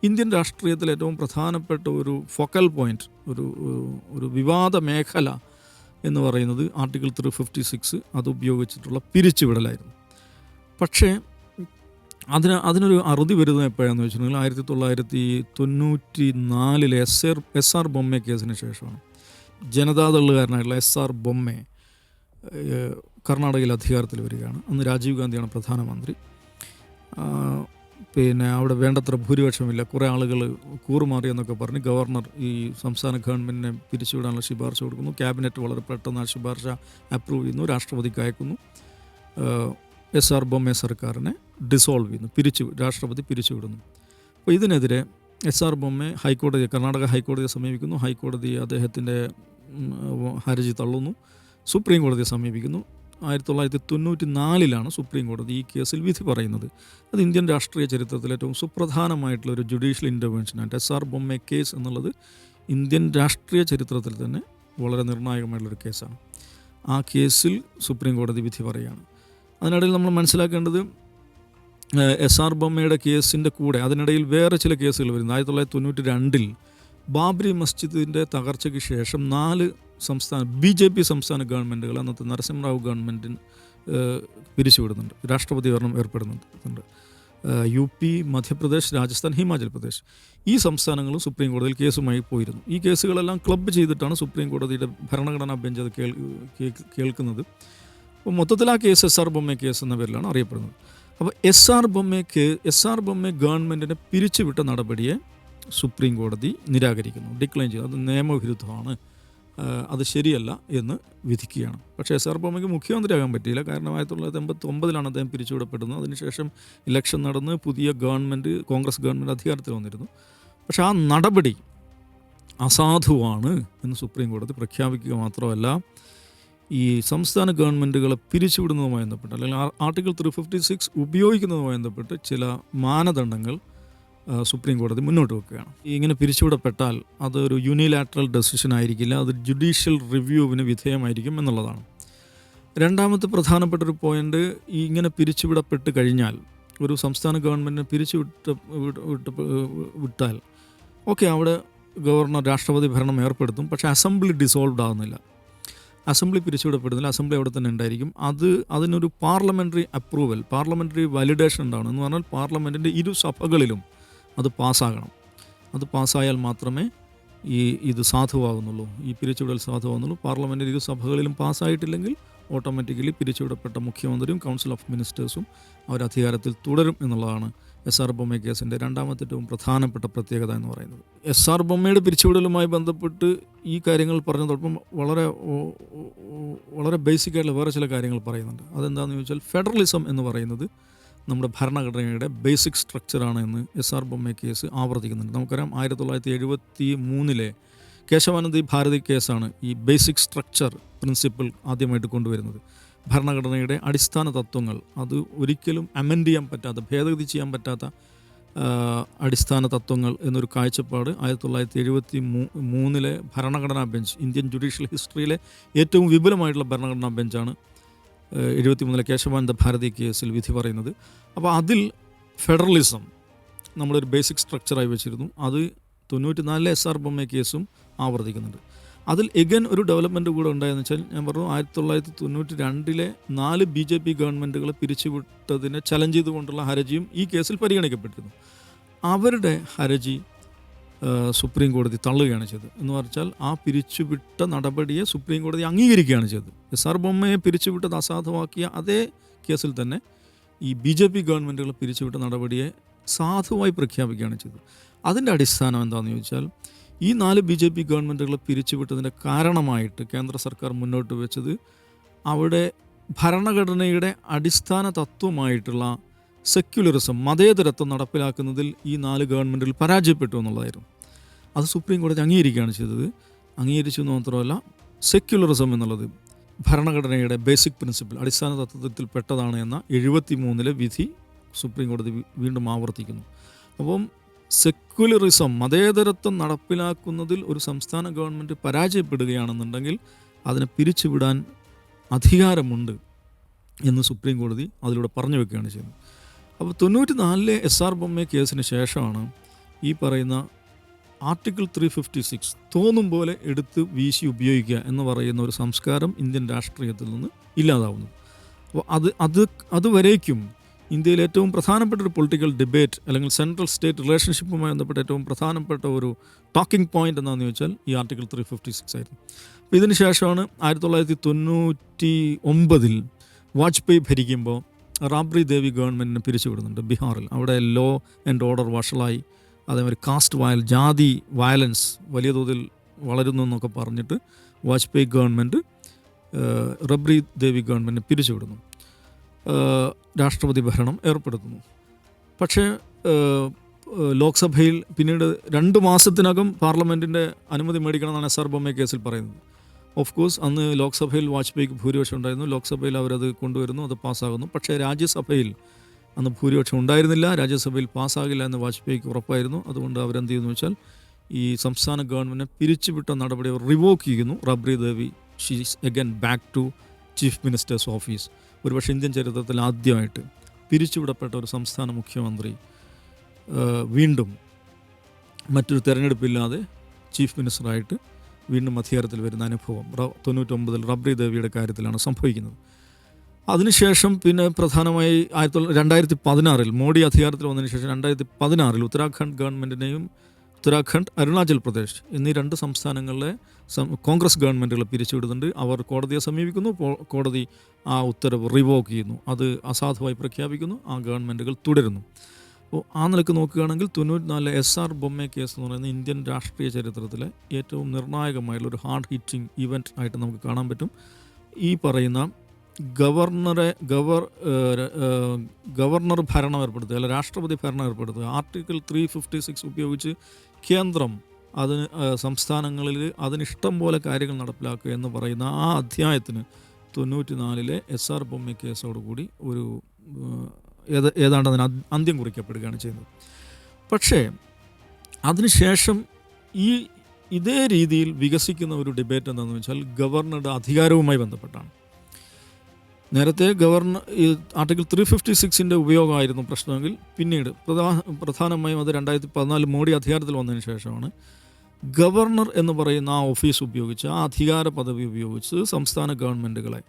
ഇന്ത്യൻ രാഷ്ട്രീയത്തിൽ ഏറ്റവും പ്രധാനപ്പെട്ട ഒരു ഫോക്കൽ പോയിൻ്റ്, ഒരു വിവാദ മേഖല എന്ന് പറയുന്നത് ആർട്ടിക്കിൾ 356 അത് ഉപയോഗിച്ചിട്ടുള്ള പിരിച്ചുവിടലായിരുന്നു. പക്ഷേ അതിനൊരു അറുതി വരുന്നത് എപ്പോഴാണെന്ന് വെച്ചിട്ടുണ്ടെങ്കിൽ 1994 SR ബൊമ്മെ കേസിന് ശേഷമാണ്. ജനതാദളുകാരനായിട്ടുള്ള SR ബൊമ്മെ കർണാടകയിൽ അധികാരത്തിൽ വരികയാണ്. അന്ന് രാജീവ് ഗാന്ധിയാണ് പ്രധാനമന്ത്രി. അവിടെ വേണ്ടത്ര ഭൂരിപക്ഷമില്ല, കുറേ ആളുകൾ കൂറുമാറി എന്നൊക്കെ പറഞ്ഞ് ഗവർണർ ഈ സംസ്ഥാന ഗവൺമെൻറ്റിനെ പിരിച്ചുവിടാനുള്ള ശുപാർശ കൊടുക്കുന്നു. ക്യാബിനറ്റ് വളരെ പെട്ടെന്ന് ആ ശുപാർശ അപ്രൂവ് ചെയ്യുന്നു, രാഷ്ട്രപതിക്ക് അയക്കുന്നു. SR ബൊമ്മെ സർക്കാരിനെ ഡിസോൾവ് ചെയ്യുന്നു, രാഷ്ട്രപതി പിരിച്ചുവിടുന്നു. അപ്പോൾ ഇതിനെതിരെ SR ബൊമ്മെ കർണാടക ഹൈക്കോടതിയെ സമീപിക്കുന്നു. ഹൈക്കോടതി അദ്ദേഹത്തിൻ്റെ ഹർജി തള്ളുന്നു. സുപ്രീം കോടതിയെ സമീപിക്കുന്നു. 1994 സുപ്രീം കോടതി ഈ കേസിൽ വിധി പറയുന്നത്. അത് ഇന്ത്യൻ രാഷ്ട്രീയ ചരിത്രത്തിൽ ഏറ്റവും സുപ്രധാനമായിട്ടുള്ളൊരു ജുഡീഷ്യൽ ഇൻ്റർവെൻഷനായിട്ട് SR ബൊമ്മെ കേസ് എന്നുള്ളത് ഇന്ത്യൻ രാഷ്ട്രീയ ചരിത്രത്തിൽ തന്നെ വളരെ നിർണായകമായിട്ടുള്ളൊരു കേസാണ്. ആ കേസിൽ സുപ്രീം കോടതി വിധി പറയുകയാണ്. അതിനിടയിൽ നമ്മൾ മനസ്സിലാക്കേണ്ടത് SR ബൊമ്മയുടെ കേസിൻ്റെ കൂടെ അതിനിടയിൽ വേറെ ചില കേസുകൾ വരുന്നു. 1992 ബാബരി മസ്ജിദിൻ്റെ തകർച്ചയ്ക്ക് ശേഷം 4 BJP സംസ്ഥാന ഗവൺമെൻറ്റുകൾ അന്നത്തെ നരസിംഹറാവു ഗവൺമെൻറ്റിന് പിരിച്ചുവിടുന്നുണ്ട്, രാഷ്ട്രപതി ഭരണം ഏർപ്പെടുന്നുണ്ട്. യു പി, മധ്യപ്രദേശ്, രാജസ്ഥാൻ, ഹിമാചൽ പ്രദേശ് ഈ സംസ്ഥാനങ്ങളും സുപ്രീം കോടതിയിൽ കേസുമായി പോയിരുന്നു. ഈ കേസുകളെല്ലാം ക്ലബ്ബ് ചെയ്തിട്ടാണ് സുപ്രീം കോടതിയുടെ ഭരണഘടനാ ബെഞ്ച് അത് കേൾക്കുന്നത്. അപ്പോൾ മൊത്തത്തിൽ ആ case S R Bommai case എന്ന പേരിലാണ് അറിയപ്പെടുന്നത്. അപ്പോൾ എസ് ആർ ബൊമ്മെ ഗവൺമെൻറ്റിനെ പിരിച്ചുവിട്ട നടപടിയെ സുപ്രീം കോടതി നിരാകരിക്കുന്നു, ഡിക്ലൈൻ ചെയ്തു. അത് നിയമവിരുദ്ധമാണ്, അത് ശരിയല്ല എന്ന് വിധിക്കുകയാണ്. പക്ഷേ എസ് ആർ ബൊമ്മയ്ക്ക് മുഖ്യമന്ത്രിയാകാൻ പറ്റിയില്ല. കാരണം 1989 അദ്ദേഹം പിരിച്ചുവിടപ്പെടുന്നത്. അതിനുശേഷം ഇലക്ഷൻ നടന്ന് പുതിയ ഗവൺമെൻറ്, കോൺഗ്രസ് ഗവൺമെൻറ് അധികാരത്തിൽ വന്നിരുന്നു. പക്ഷേ ആ നടപടി അസാധുവാണ് എന്ന് സുപ്രീം കോടതി പ്രഖ്യാപിക്കുക മാത്രമല്ല, ഈ സംസ്ഥാന ഗവൺമെൻറ്റുകളെ പിരിച്ചുവിടുന്നതുമായി ബന്ധപ്പെട്ട് അല്ലെങ്കിൽ ആർട്ടിക്കിൾ 356 ഉപയോഗിക്കുന്നതുമായി ബന്ധപ്പെട്ട് ചില മാനദണ്ഡങ്ങൾ സുപ്രീം കോടതി മുന്നോട്ട് വെക്കുകയാണ്. ഇങ്ങനെ പിരിച്ചുവിടപ്പെട്ടാൽ അതൊരു യൂണിലാറ്ററൽ ഡെസിഷൻ ആയിരിക്കില്ല, അത് ജുഡീഷ്യൽ റിവ്യൂവിന് വിധേയമായിരിക്കും എന്നുള്ളതാണ്. രണ്ടാമത്തെ പ്രധാനപ്പെട്ട ഒരു പോയിൻ്റ്, ഇങ്ങനെ പിരിച്ചുവിടപ്പെട്ട് കഴിഞ്ഞാൽ ഒരു സംസ്ഥാന ഗവൺമെൻറ്റിനെ വിട്ടാൽ ഓക്കെ, അവിടെ ഗവർണർ രാഷ്ട്രപതി ഭരണം ഏർപ്പെടുത്തും. പക്ഷേ അസംബ്ലി ഡിസോൾവ്ഡ് ആകുന്നില്ല, അസംബ്ലി പിരിച്ചുവിടപ്പെടുന്നില്ല, അസംബ്ലി അവിടെ തന്നെ ഉണ്ടായിരിക്കും. അതിനൊരു പാർലമെൻ്ററി അപ്രൂവൽ, പാർലമെൻ്ററി വാലിഡേഷൻ ഉണ്ടാവണം. എന്ന് പറഞ്ഞാൽ പാർലമെൻറ്റിൻ്റെ ഇരു സഭകളിലും അത് പാസ്സാകണം. അത് പാസ്സായാൽ മാത്രമേ ഇത് സാധുവാകുന്നുള്ളൂ, ഈ പിരിച്ചുവിടൽ സാധുവാകുന്നുള്ളൂ. പാർലമെൻറ്റിൻ്റെ ഇരു സഭകളിലും പാസ്സായിട്ടില്ലെങ്കിൽ ഓട്ടോമാറ്റിക്കലി പിരിച്ചുവിടപ്പെട്ട മുഖ്യമന്ത്രിയും കൗൺസിൽ ഓഫ് മിനിസ്റ്റേഴ്സും അവർ അധികാരത്തിൽ തുടരും എന്നുള്ളതാണ് എസ് ആർ ബൊമ്മെ കേസിൻ്റെ രണ്ടാമത്തെ ഏറ്റവും പ്രധാനപ്പെട്ട പ്രത്യേകത എന്ന് പറയുന്നത്. എസ് ആർ ബൊമ്മയുടെ പിരിച്ചുവിടലുമായി ബന്ധപ്പെട്ട് ഈ കാര്യങ്ങൾ പറഞ്ഞതോടൊപ്പം വളരെ ബേസിക്കായിട്ടുള്ള വേറെ ചില കാര്യങ്ങൾ പറയുന്നുണ്ട്. അതെന്താണെന്ന് ചോദിച്ചാൽ, ഫെഡറലിസം എന്ന് പറയുന്നത് നമ്മുടെ ഭരണഘടനയുടെ ബേസിക് സ്ട്രക്ചറാണ് എന്ന് എസ് ആർ ബൊമ്മെ കേസ് ആവർത്തിക്കുന്നുണ്ട്. നമുക്കറിയാം 1973 കേശവാനന്ദി ഭാരതി കേസാണ് ഈ ബേസിക് സ്ട്രക്ചർ പ്രിൻസിപ്പിൾ ആദ്യമായിട്ട് കൊണ്ടുവരുന്നത്. ഭരണഘടനയുടെ അടിസ്ഥാന തത്വങ്ങൾ, അത് ഒരിക്കലും അമെൻഡ് ചെയ്യാൻ പറ്റാത്ത, ഭേദഗതി ചെയ്യാൻ പറ്റാത്ത അടിസ്ഥാന തത്വങ്ങൾ എന്നൊരു കാഴ്ചപ്പാട് 1973 ഭരണഘടനാ ബെഞ്ച്, ഇന്ത്യൻ ജുഡീഷ്യൽ ഹിസ്റ്ററിയിലെ ഏറ്റവും വിപുലമായിട്ടുള്ള ഭരണഘടനാ ബെഞ്ചാണ് 73 കേശവാനന്ദ ഭാരതി കേസിൽ വിധി പറയുന്നത്. അപ്പോൾ അതിൽ ഫെഡറലിസം നമ്മളൊരു ബേസിക് സ്ട്രക്ചറായി വെച്ചിരുന്നു. അത് 94 എസ് ആർ ബൊമ്മെ കേസും ആവർത്തിക്കുന്നുണ്ട്. അതിൽ എഗൻ ഒരു ഡെവലപ്മെൻറ്റ് കൂടെ ഉണ്ടായെന്ന് വെച്ചാൽ, ഞാൻ പറഞ്ഞു 1992 4 BJP ഗവൺമെൻറ്റുകളെ പിരിച്ചുവിട്ടതിനെ ചലഞ്ച് ചെയ്തുകൊണ്ടുള്ള ഹർജിയും ഈ കേസിൽ പരിഗണിക്കപ്പെട്ടിരുന്നു. അവരുടെ ഹർജി സുപ്രീം കോടതി തള്ളുകയാണ് ചെയ്തത്. എന്ന് പറഞ്ഞാൽ ആ പിരിച്ചുവിട്ട നടപടിയെ സുപ്രീം കോടതി അംഗീകരിക്കുകയാണ് ചെയ്തത്. എസ് ആർ ബൊമ്മയെ പിരിച്ചുവിട്ടത് അസാധുവാക്കിയ അതേ കേസിൽ തന്നെ ഈ BJP ഗവൺമെൻറ്റുകളെ പിരിച്ചുവിട്ട നടപടിയെ സാധുവായി പ്രഖ്യാപിക്കുകയാണ് ചെയ്തത്. അതിൻ്റെ അടിസ്ഥാനം എന്താണെന്ന് ചോദിച്ചാൽ, ഈ 4 BJP ഗവൺമെൻറ്റുകളെ പിരിച്ചുവിട്ടതിൻ്റെ കാരണമായിട്ട് കേന്ദ്ര സർക്കാർ മുന്നോട്ട് വെച്ചത് അവിടെ ഭരണഘടനയുടെ അടിസ്ഥാന തത്വമായിട്ടുള്ള സെക്യുലറിസം, മതേതരത്വം നടപ്പിലാക്കുന്നതിൽ ഈ 4 ഗവൺമെൻറ്റുകൾ പരാജയപ്പെട്ടു എന്നുള്ളതായിരുന്നു. അത് സുപ്രീം കോടതി അംഗീകരിക്കുകയാണ് ചെയ്തത്. അംഗീകരിച്ചു എന്ന് മാത്രമല്ല, സെക്യുലറിസം എന്നുള്ളത് ഭരണഘടനയുടെ ബേസിക് പ്രിൻസിപ്പിൾ, അടിസ്ഥാന തത്വത്തിൽ പെട്ടതാണ് എന്ന 73 വിധി സുപ്രീം കോടതി വീണ്ടും ആവർത്തിക്കുന്നു. അപ്പം സെക്യുലറിസം, മതേതരത്വം നടപ്പിലാക്കുന്നതിൽ ഒരു സംസ്ഥാന ഗവൺമെൻറ് പരാജയപ്പെടുകയാണെന്നുണ്ടെങ്കിൽ അതിനെ പിരിച്ചുവിടാൻ അധികാരമുണ്ട് എന്ന് സുപ്രീം കോടതി അതിലൂടെ പറഞ്ഞു വെക്കുകയാണ് ചെയ്യുന്നത്. അപ്പോൾ 94 എസ് ആർ ബൊമ്മെ കേസിന് ശേഷമാണ് ഈ പറയുന്ന ആർട്ടിക്കിൾ 356 തോന്നും പോലെ എടുത്ത് വീശി ഉപയോഗിക്കുക എന്ന് പറയുന്ന ഒരു സംസ്കാരം ഇന്ത്യൻ രാഷ്ട്രീയത്തിൽ നിന്ന് ഇല്ലാതാവുന്നത്. അപ്പോൾ അതുവരേക്കും ഇന്ത്യയിൽ ഏറ്റവും പ്രധാനപ്പെട്ട ഒരു പൊളിറ്റിക്കൽ ഡിബേറ്റ് അല്ലെങ്കിൽ സെൻട്രൽ സ്റ്റേറ്റ് റിലേഷൻഷിപ്പുമായി ബന്ധപ്പെട്ട ഏറ്റവും പ്രധാനപ്പെട്ട ഒരു ടോക്കിംഗ് പോയിൻ്റ് എന്താണെന്ന് ചോദിച്ചാൽ ഈ ആർട്ടിക്കിൾ 356 ആയിരുന്നു. അപ്പോൾ ഇതിന് ശേഷമാണ് 1999 വാജ്പേയി ഭരിക്കുമ്പോൾ റാബ്രി ദേവി ഗവൺമെൻറ്റിനെ പിരിച്ചുവിടുന്നുണ്ട് ബീഹാറിൽ. അവിടെ ലോ ആൻഡ് ഓർഡർ വഷളായി, അതേമാതിരി കാസ്റ്റ് ജാതി വയലൻസ് വലിയ തോതിൽ വളരുന്നു എന്നൊക്കെ പറഞ്ഞിട്ട് വാജ്പേയി ഗവൺമെൻറ് റബ്രി ദേവി ഗവൺമെൻറ്റിനെ പിരിച്ചുവിടുന്നു, രാഷ്ട്രപതി ഭരണം ഏർപ്പെടുത്തുന്നു. പക്ഷേ ലോക്സഭയിൽ പിന്നീട് 2 മാസത്തിനകം പാർലമെൻറ്റിൻ്റെ അനുമതി മേടിക്കണമെന്നാണ് എസ് ആർ ബൊമ്മെ കേസിൽ പറയുന്നത്. ഓഫ് കോഴ്സ് അന്ന് ലോക്സഭയിൽ വാജ്പേയിക്ക് ഭൂരിപക്ഷം ഉണ്ടായിരുന്നു, ലോക്സഭയിൽ അവരത് കൊണ്ടുവരുന്നു, അത് പാസ്സാകുന്നു. പക്ഷേ രാജ്യസഭയിൽ അന്ന് ഭൂരിപക്ഷം ഉണ്ടായിരുന്നില്ല, രാജ്യസഭയിൽ പാസ്സാകില്ല എന്ന് വാജ്പേയിക്ക് ഉറപ്പായിരുന്നു. അതുകൊണ്ട് അവരെന്ത് ചെയ്യുന്നു വെച്ചാൽ ഈ സംസ്ഥാന ഗവൺമെൻറ്റിനെ പിരിച്ചുവിട്ട നടപടി അവർ റിവോക്ക് ചെയ്യുന്നു. Rabri Devi she's again back to chief minister's office. ഒരുപക്ഷെ ഇന്ത്യൻ ചരിത്രത്തിൽ ആദ്യമായിട്ട് പിരിച്ചുവിടപ്പെട്ട ഒരു സംസ്ഥാന മുഖ്യമന്ത്രി വീണ്ടും മറ്റൊരു തെരഞ്ഞെടുപ്പില്ലാതെ ചീഫ് മിനിസ്റ്ററായിട്ട് വീണ്ടും അധികാരത്തിൽ വരുന്ന അനുഭവം 99 റബ്രി ദേവിയുടെ കാര്യത്തിലാണ് സംഭവിക്കുന്നത്. അതിനുശേഷം പിന്നെ പ്രധാനമായി 2016 മോഡി അധികാരത്തിൽ വന്നതിന് ശേഷം 2016 ഉത്തരാഖണ്ഡ് ഗവൺമെൻറ്റിനെയും ഉത്തരാഖണ്ഡ്, അരുണാചൽ പ്രദേശ് എന്നീ 2 സംസ്ഥാനങ്ങളിലെ കോൺഗ്രസ് ഗവൺമെൻറ്റുകൾ പിരിച്ചുവിടുന്നുണ്ട്. അവർ കോടതിയെ സമീപിക്കുന്നു, കോടതി ആ ഉത്തരവ് റിവോക്ക് ചെയ്യുന്നു, അത് അസാധുവായി പ്രഖ്യാപിക്കുന്നു, ആ ഗവൺമെൻറ്റുകൾ തുടരുന്നു. അപ്പോൾ ആ നിലക്ക് നോക്കുകയാണെങ്കിൽ 94 SR ബൊമ്മെ കേസ് എന്ന് പറയുന്ന ഇന്ത്യൻ രാഷ്ട്രീയ ചരിത്രത്തിലെ ഏറ്റവും നിർണായകമായുള്ളൊരു ഹാർഡ് ഹിറ്റിംഗ് ഇവൻറ്റ് ആയിട്ട് നമുക്ക് കാണാൻ പറ്റും. ഈ പറയുന്ന ഗവർണർ ഭരണം ഏർപ്പെടുത്തുക, അല്ല രാഷ്ട്രപതി ഭരണം ഏർപ്പെടുത്തുക, ആർട്ടിക്കിൾ 356 ഉപയോഗിച്ച് കേന്ദ്രം അതിന് സംസ്ഥാനങ്ങളിൽ അതിനിഷ്ടം പോലെ കാര്യങ്ങൾ നടപ്പിലാക്കുക എന്ന് പറയുന്ന ആ അധ്യായത്തിന് 94 SR ബൊമ്മെ കേസോടുകൂടി ഒരു ഏതാണ്ട് അതിന് അന്ത്യം കുറിക്കപ്പെടുകയാണ് ചെയ്യുന്നത്. പക്ഷേ അതിനുശേഷം ഇതേ രീതിയിൽ വികസിക്കുന്ന ഒരു ഡിബേറ്റ് എന്താണെന്ന് വെച്ചാൽ ഗവർണറുടെ അധികാരവുമായി ബന്ധപ്പെട്ടാണ്. നേരത്തെ ആർട്ടിക്കിൾ 356 ഉപയോഗമായിരുന്നു പ്രശ്നമെങ്കിൽ പിന്നീട് പ്രധാനമായും അത് 2014 മോഡി അധികാരത്തിൽ വന്നതിന് ശേഷമാണ് ഗവർണർ എന്ന് പറയുന്ന ആ ഓഫീസ് ഉപയോഗിച്ച്, ആ അധികാര പദവി ഉപയോഗിച്ച് സംസ്ഥാന ഗവൺമെൻറ്റുകളെ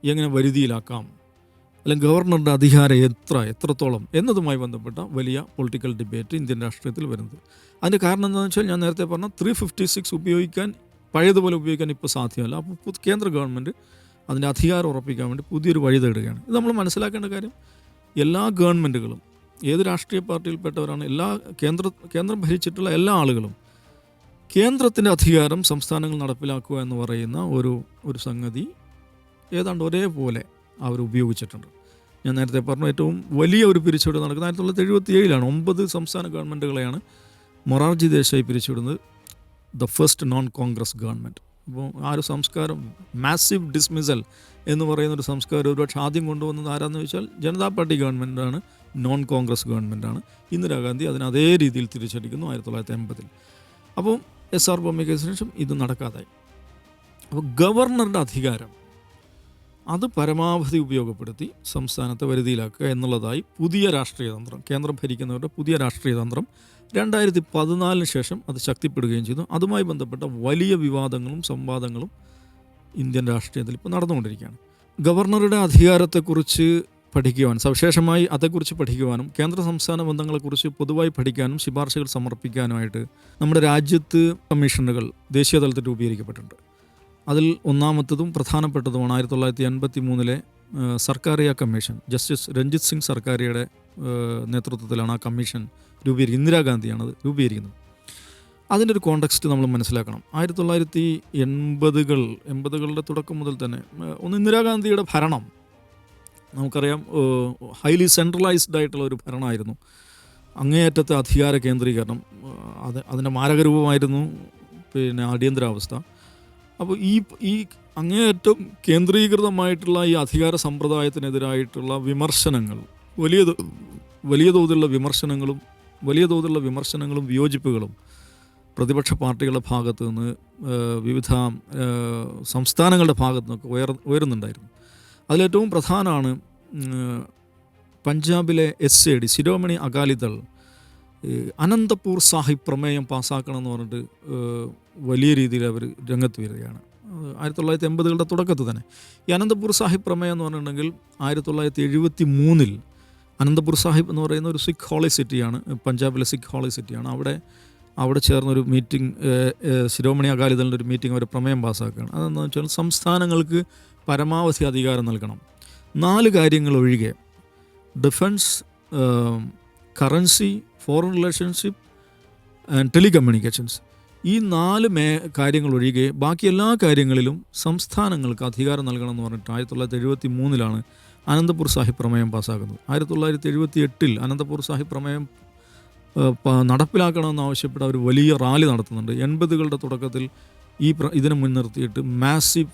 എങ്ങനെ വരുതിയിലാക്കാം, അല്ലെങ്കിൽ ഗവർണറുടെ അധികാരം എത്രത്തോളം എന്നതുമായി ബന്ധപ്പെട്ട വലിയ പൊളിറ്റിക്കൽ ഡിബേറ്റ് ഇന്ത്യൻ രാഷ്ട്രീയത്തിൽ വരുന്നത്. അതിൻ്റെ കാരണം എന്താണെന്ന് വെച്ചാൽ ഞാൻ നേരത്തെ പറഞ്ഞ 356 പഴയതുപോലെ ഉപയോഗിക്കാൻ ഇപ്പോൾ സാധ്യമല്ല. അപ്പോൾ കേന്ദ്ര ഗവൺമെൻറ് അതിൻ്റെ അധികാരം ഉറപ്പിക്കാൻ വേണ്ടി പുതിയൊരു വഴി തേടുകയാണ്. ഇത് നമ്മൾ മനസ്സിലാക്കേണ്ട കാര്യം, എല്ലാ ഗവൺമെൻറ്റുകളും ഏത് രാഷ്ട്രീയ പാർട്ടിയിൽപ്പെട്ടവരാണ്, കേന്ദ്രം ഭരിച്ചിട്ടുള്ള എല്ലാ ആളുകളും കേന്ദ്രത്തിൻ്റെ അധികാരം സംസ്ഥാനങ്ങൾ നടപ്പിലാക്കുക എന്ന് പറയുന്ന ഒരു സംഗതി ഏതാണ്ട് ഒരേപോലെ അവർ ഉപയോഗിച്ചിട്ടുണ്ട്. ഞാൻ നേരത്തെ പറഞ്ഞു, ഏറ്റവും വലിയ ഒരു പിരിച്ചുവിടൽ നടക്കുന്നത് 1977 9 സംസ്ഥാന ഗവൺമെൻറ്റുകളെയാണ് മൊറാർജി ദേശായി പിരിച്ചുവിടുന്നത്, the first non Congress government. അപ്പോൾ ആ ഒരു സംസ്കാരം, മാസീവ് ഡിസ്മിസൽ എന്ന് പറയുന്നൊരു സംസ്കാരം ഒരുപക്ഷെ ആദ്യം കൊണ്ടുവന്നത് ആരാന്ന് ചോദിച്ചാൽ ജനതാ പാർട്ടി ഗവൺമെൻറ്റാണ്, നോൺ കോൺഗ്രസ് ഗവൺമെൻറ്റാണ്. ഇന്ദിരാഗാന്ധി അതിന് അതേ രീതിയിൽ തിരിച്ചടിക്കുന്നു 1980. അപ്പോൾ SR ബൊമ്മെ കേസിന് ശേഷം ഇത് നടക്കാതായി. അപ്പോൾ ഗവർണറുടെ അധികാരം അത് പരമാവധി ഉപയോഗപ്പെടുത്തി സംസ്ഥാനത്തെ വരുതിയിലാക്കുക എന്നുള്ളതായി പുതിയ രാഷ്ട്രീയ തന്ത്രം, കേന്ദ്രം ഭരിക്കുന്നവരുടെ പുതിയ രാഷ്ട്രീയ തന്ത്രം 2014 ശേഷം അത് ശക്തിപ്പെടുകയും ചെയ്തു. അതുമായി ബന്ധപ്പെട്ട വലിയ വിവാദങ്ങളും സംവാദങ്ങളും ഇന്ത്യൻ രാഷ്ട്രീയത്തിൽ ഇപ്പോൾ നടന്നുകൊണ്ടിരിക്കുകയാണ്. ഗവർണറുടെ അധികാരത്തെക്കുറിച്ച് പഠിക്കുവാൻ, സവിശേഷമായി അതേക്കുറിച്ച് പഠിക്കുവാനും കേന്ദ്ര സംസ്ഥാന ബന്ധങ്ങളെക്കുറിച്ച് പൊതുവായി പഠിക്കാനും ശുപാർശകൾ സമർപ്പിക്കാനുമായിട്ട് നമ്മുടെ രാജ്യത്ത് കമ്മീഷനുകൾ ദേശീയ തലത്തിൽ രൂപീകരിക്കപ്പെട്ടിട്ടുണ്ട്. അതിൽ ഒന്നാമത്തതും പ്രധാനപ്പെട്ടതുമാണ് 1983 സർക്കാരിയ കമ്മീഷൻ. ജസ്റ്റിസ് രഞ്ജിത് സിംഗ് സർക്കാരിയുടെ നേതൃത്വത്തിലാണ് ആ കമ്മീഷൻ ഇന്ദിരാഗാന്ധിയാണ് അത് രൂപീകരിക്കുന്നത്. അതിൻ്റെ ഒരു കോണ്ടെക്സ്റ്റ് നമ്മൾ മനസ്സിലാക്കണം. 1980കളുടെ തുടക്കം മുതൽ തന്നെ ഇന്ദിരാഗാന്ധിയുടെ ഭരണം നമുക്കറിയാം, ഹൈലി സെൻട്രലൈസ്ഡ് ആയിട്ടുള്ള ഒരു ഭരണമായിരുന്നു. അങ്ങേയറ്റത്തെ അധികാര കേന്ദ്രീകരണം, അതിൻ്റെ മാരകരൂപമായിരുന്നു പിന്നെ അടിയന്തരാവസ്ഥ. അപ്പോൾ ഈ അങ്ങേയറ്റം കേന്ദ്രീകൃതമായിട്ടുള്ള ഈ അധികാര സമ്പ്രദായത്തിനെതിരായിട്ടുള്ള വിമർശനങ്ങൾ, വലിയ തോതിലുള്ള വിമർശനങ്ങളും വിയോജിപ്പുകളും പ്രതിപക്ഷ പാർട്ടികളുടെ ഭാഗത്ത് നിന്ന്, വിവിധ സംസ്ഥാനങ്ങളുടെ ഭാഗത്തു നിന്നൊക്കെ ഉയരുന്നുണ്ടായിരുന്നു. അതിലേറ്റവും പ്രധാനമാണ് പഞ്ചാബിലെ SAD ശിരോമണി അകാലിദൾ അനന്തപൂർ സാഹിബ് പ്രമേയം പാസ്സാക്കണമെന്ന് പറഞ്ഞിട്ട് വലിയ രീതിയിൽ അവർ രംഗത്ത് വരികയാണ് 1980കളുടെ തുടക്കത്തിൽ തന്നെ. ഈ അനന്തപൂർ സാഹിബ് പ്രമേയം എന്ന് പറഞ്ഞിട്ടുണ്ടെങ്കിൽ 1973 അനന്തപൂർ സാഹിബ് എന്ന് പറയുന്ന ഒരു സിഖ് ഹോളി സിറ്റിയാണ്, പഞ്ചാബിലെ സിഖ് ഹോളി സിറ്റിയാണ്. അവിടെ ചേർന്നൊരു മീറ്റിംഗ്, ശിരോമണി അകാലിദളിൻ്റെ ഒരു മീറ്റിംഗ് അവർ പ്രമേയം പാസ്സാക്കുകയാണ്. അതെന്ന് വെച്ചാൽ സംസ്ഥാനങ്ങൾക്ക് പരമാവധി അധികാരം നൽകണം, 4 കാര്യങ്ങൾ ഒഴികെ, defence, currency, foreign relationship and telecommunications, ഈ 4 കാര്യങ്ങൾ ഒഴികെ ബാക്കി എല്ലാ കാര്യങ്ങളിലും സംസ്ഥാനങ്ങൾക്ക് അധികാരം നൽകണം എന്ന് പറഞ്ഞിട്ട് 1973 അനന്തപൂർ സാഹിബ് പ്രമേയം പാസ്സാക്കുന്നത്. 1978 അനന്തപൂർ സാഹിബ് പ്രമേയം നടപ്പിലാക്കണമെന്ന് ആവശ്യപ്പെട്ട് അവർ വലിയ റാലി നടത്തുന്നുണ്ട്. 80കളുടെ തുടക്കത്തിൽ ഇതിനെ മുൻനിർത്തിയിട്ട് മാസീവ്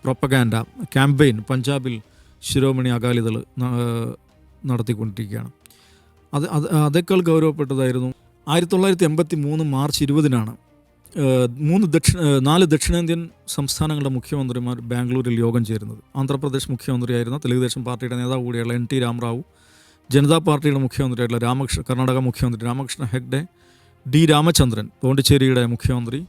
പ്രൊപ്പഗാൻഡ ക്യാമ്പയിൻ പഞ്ചാബിൽ ശിരോമണി അകാലിദൾ നടത്തിക്കൊണ്ടിരിക്കുകയാണ്. അതേക്കാൾ ഗൗരവപ്പെട്ടതായിരുന്നു 1983 മാർച്ച് 20 4 ദക്ഷിണേന്ത്യൻ സംസ്ഥാനങ്ങളുടെ മുഖ്യമന്ത്രിമാർ ബാംഗ്ലൂരിൽ യോഗം ചേരുന്നത്. ആന്ധ്രാപ്രദേശ് മുഖ്യമന്ത്രിയായിരുന്ന തെലുഗുദേശം പാർട്ടിയുടെ നേതാവ് കൂടിയുള്ള NT രാമറാവു, ജനതാ പാർട്ടിയുടെ മുഖ്യമന്ത്രിയായിട്ടുള്ള കർണാടക മുഖ്യമന്ത്രി രാമകൃഷ്ണ ഹെഗ്ഡെ, D രാമചന്ദ്രൻ പോണ്ടിച്ചേരിയുടെ മുഖ്യമന്ത്രി,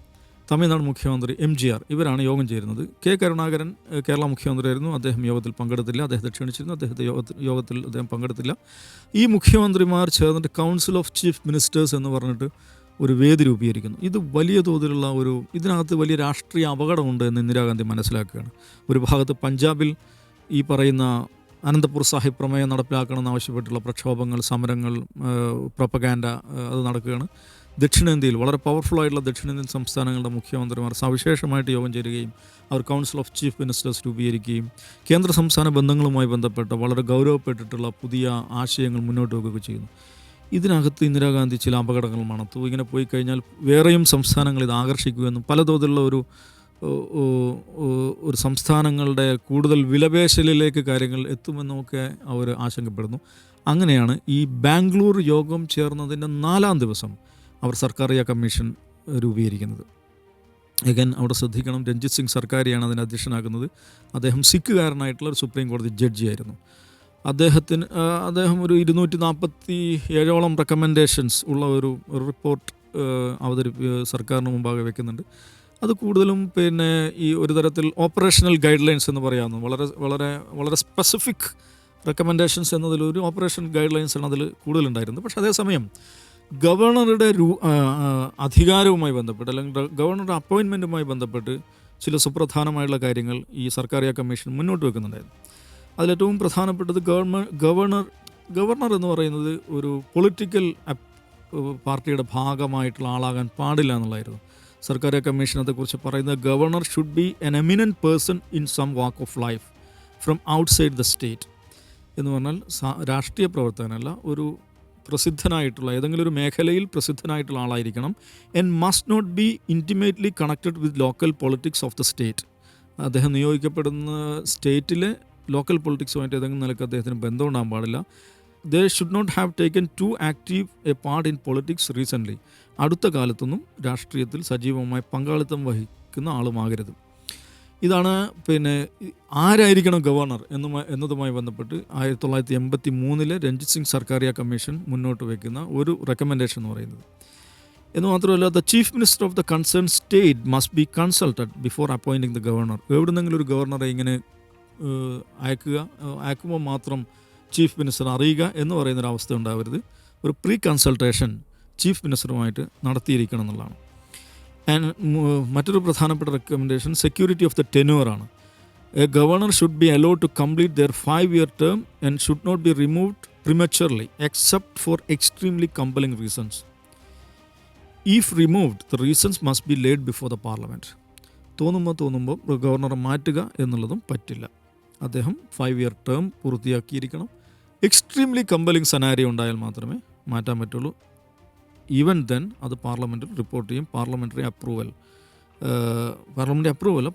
തമിഴ്നാട് മുഖ്യമന്ത്രി MGR ഇവരാണ് യോഗം ചേരുന്നത്. കെ കരുണാകരൻ കേരള മുഖ്യമന്ത്രിയായിരുന്നു. അദ്ദേഹം യോഗത്തിൽ പങ്കെടുത്തില്ല. അദ്ദേഹത്തെ ക്ഷണിച്ചിരുന്നു. യോഗത്തിൽ അദ്ദേഹം പങ്കെടുത്തില്ല. ഈ മുഖ്യമന്ത്രിമാർ ചേർന്നിട്ട് കൗൺസിൽ ഓഫ് ചീഫ് മിനിസ്റ്റേഴ്സ് എന്ന് പറഞ്ഞിട്ട് ഒരു വേദി രൂപീകരിക്കുന്നു. ഇത് വലിയ തോതിലുള്ള ഇതിനകത്ത് വലിയ രാഷ്ട്രീയ അപകടമുണ്ട് എന്ന് ഇന്ദിരാഗാന്ധി മനസ്സിലാക്കുകയാണ്. ഒരു ഭാഗത്ത് പഞ്ചാബിൽ ഈ പറയുന്ന അനന്തപൂർ സാഹിബ് പ്രമേയം നടപ്പിലാക്കണമെന്ന് ആവശ്യപ്പെട്ടുള്ള പ്രക്ഷോഭങ്ങൾ, സമരങ്ങൾ, പ്രൊപ്പഗാൻഡ അത് നടക്കുകയാണ്. ദക്ഷിണേന്ത്യയിൽ വളരെ പവർഫുള്ളായിട്ടുള്ള ദക്ഷിണേന്ത്യൻ സംസ്ഥാനങ്ങളുടെ മുഖ്യമന്ത്രിമാർ സവിശേഷമായിട്ട് യോഗം ചേരുകയും അവർ കൗൺസിൽ ഓഫ് ചീഫ് മിനിസ്റ്റേഴ്സ് രൂപീകരിക്കുകയും കേന്ദ്ര സംസ്ഥാന ബന്ധങ്ങളുമായി ബന്ധപ്പെട്ട വളരെ ഗൗരവപ്പെട്ടിട്ടുള്ള പുതിയ ആശയങ്ങൾ മുന്നോട്ട് വെക്കുകയൊക്കെ ചെയ്യുന്നു. ഇതിനകത്ത് ഇന്ദിരാഗാന്ധി ചില അപകടങ്ങൾ മണത്തു. ഇങ്ങനെ പോയി കഴിഞ്ഞാൽ വേറെയും സംസ്ഥാനങ്ങൾ ഇത് ആകർഷിക്കുമെന്നും പല തോതിലുള്ള ഒരു സംസ്ഥാനങ്ങളുടെ കൂടുതൽ വിലപേശലിലേക്ക് കാര്യങ്ങൾ എത്തുമെന്നൊക്കെ അവർ ആശങ്കപ്പെടുന്നു. അങ്ങനെയാണ് ഈ ബാംഗ്ലൂർ യോഗം ചേർന്നതിൻ്റെ 4-ാം ദിവസം അവർ സർക്കാരിയ കമ്മീഷൻ രൂപീകരിക്കുന്നത്. എഗൻ അവിടെ ശ്രദ്ധിക്കണം, രഞ്ജിത് സിംഗ് സർക്കാരിയാണ് അതിന് അധ്യക്ഷനാക്കുന്നത്. അദ്ദേഹം സിഖുകാരനായിട്ടുള്ള ഒരു സുപ്രീം കോടതി ജഡ്ജിയായിരുന്നു. അദ്ദേഹം ഒരു 247ഓളം റെക്കമെൻഡേഷൻസ് ഉള്ള ഒരു റിപ്പോർട്ട് സർക്കാരിന് മുമ്പാകെ വെക്കുന്നുണ്ട്. അത് കൂടുതലും ഈ ഒരു തരത്തിൽ ഓപ്പറേഷണൽ ഗൈഡ് ലൈൻസ് എന്ന് പറയാവുന്നത് വളരെ വളരെ വളരെ സ്പെസിഫിക് റെക്കമെൻഡേഷൻസ് എന്നതിലൊരു ഓപ്പറേഷണൽ ഗൈഡ് ലൈൻസ് ആണ് അതിൽ കൂടുതലുണ്ടായിരുന്നത്. പക്ഷേ അതേസമയം ഗവർണറുടെ അധികാരവുമായി ബന്ധപ്പെട്ട് അല്ലെങ്കിൽ ഗവർണറുടെ അപ്പോയിൻമെൻറ്റുമായി ബന്ധപ്പെട്ട് ചില സുപ്രധാനമായുള്ള കാര്യങ്ങൾ ഈ സർക്കാരിയ കമ്മീഷൻ മുന്നോട്ട് വെക്കുന്നുണ്ടായിരുന്നു. അതിലേറ്റവും പ്രധാനപ്പെട്ടത് ഗവർണർ എന്ന് പറയുന്നത് ഒരു പൊളിറ്റിക്കൽ പാർട്ടിയുടെ ഭാഗമായിട്ടുള്ള ആളാകാൻ പാടില്ല എന്നുള്ളതായിരുന്നു. സർക്കാരിയ കമ്മീഷൻ അതേക്കുറിച്ച് പറയുന്നത് governor should be an eminent person in some walk of life from outside the state എന്ന് പറഞ്ഞാൽ രാഷ്ട്രീയ പ്രവർത്തകനല്ല, ഒരു പ്രസിദ്ധനായിട്ടുള്ള ഏതെങ്കിലും ഒരു മേഖലയിൽ പ്രസിദ്ധനായിട്ടുള്ള ആളായിരിക്കണം. And must not be intimately connected with local politics of the state. അദ്ദേഹം നിയോഗിക്കപ്പെടുന്ന സ്റ്റേറ്റിലെ ലോക്കൽ പൊളിറ്റിക്സുമായിട്ട് ഏതെങ്കിലും നിലക്ക് അദ്ദേഹത്തിന് ബന്ധമുണ്ടാകാൻ പാടില്ല. They should not have taken to active a part in politics recently. അടുത്ത കാലത്തൊന്നും രാഷ്ട്രീയത്തിൽ സജീവമായി പങ്കാളിത്തം വഹിക്കുന്ന ആളുമാകരുത്. ഇതാണ് ആരായിരിക്കണം ഗവർണർ എന്നതുമായി ബന്ധപ്പെട്ട് 1983 രഞ്ജിത് സിംഗ് സർക്കാരിയ കമ്മീഷൻ മുന്നോട്ട് വയ്ക്കുന്ന ഒരു റെക്കമെൻഡേഷൻ എന്ന് പറയുന്നത്. എന്ന് മാത്രമല്ല, the chief minister of the concern state must be consulted before appointing the governor. എവിടുന്നെങ്കിലും ഒരു ഗവർണറെ ഇങ്ങനെ അയക്കുമ്പോൾ മാത്രം ചീഫ് മിനിസ്റ്റർ അറിയുക എന്ന് പറയുന്നൊരവസ്ഥ ഉണ്ടാവരുത്. ഒരു പ്രീ കൺസൾട്ടേഷൻ ചീഫ് മിനിസ്റ്ററുമായിട്ട് നടത്തിയിരിക്കണം എന്നുള്ളതാണ്. ആൻഡ് മറ്റൊരു പ്രധാനപ്പെട്ട റെക്കമെൻഡേഷൻ സെക്യൂരിറ്റി ഓഫ് ദ ടെന്യൂറാണ്. A governor should be allowed to complete their 5-year term and should not be removed prematurely except for extremely compelling reasons. If removed the reasons must be laid before the parliament. തോന്നുമ്പോൾ ഗവർണറെ മാറ്റുക എന്നുള്ളതും പറ്റില്ല. അദ്ദേഹം 5-year term പൂർത്തിയാക്കിയിരിക്കണം. Extremely compelling scenario ഉണ്ടായാൽ മാത്രമേ മാറ്റാൻ പറ്റുള്ളൂ. ഈവൻ ദെൻ അത് പാർലമെൻറ്റിൽ റിപ്പോർട്ട് ചെയ്യും. പാർലമെൻ്ററി അപ്രൂവൽ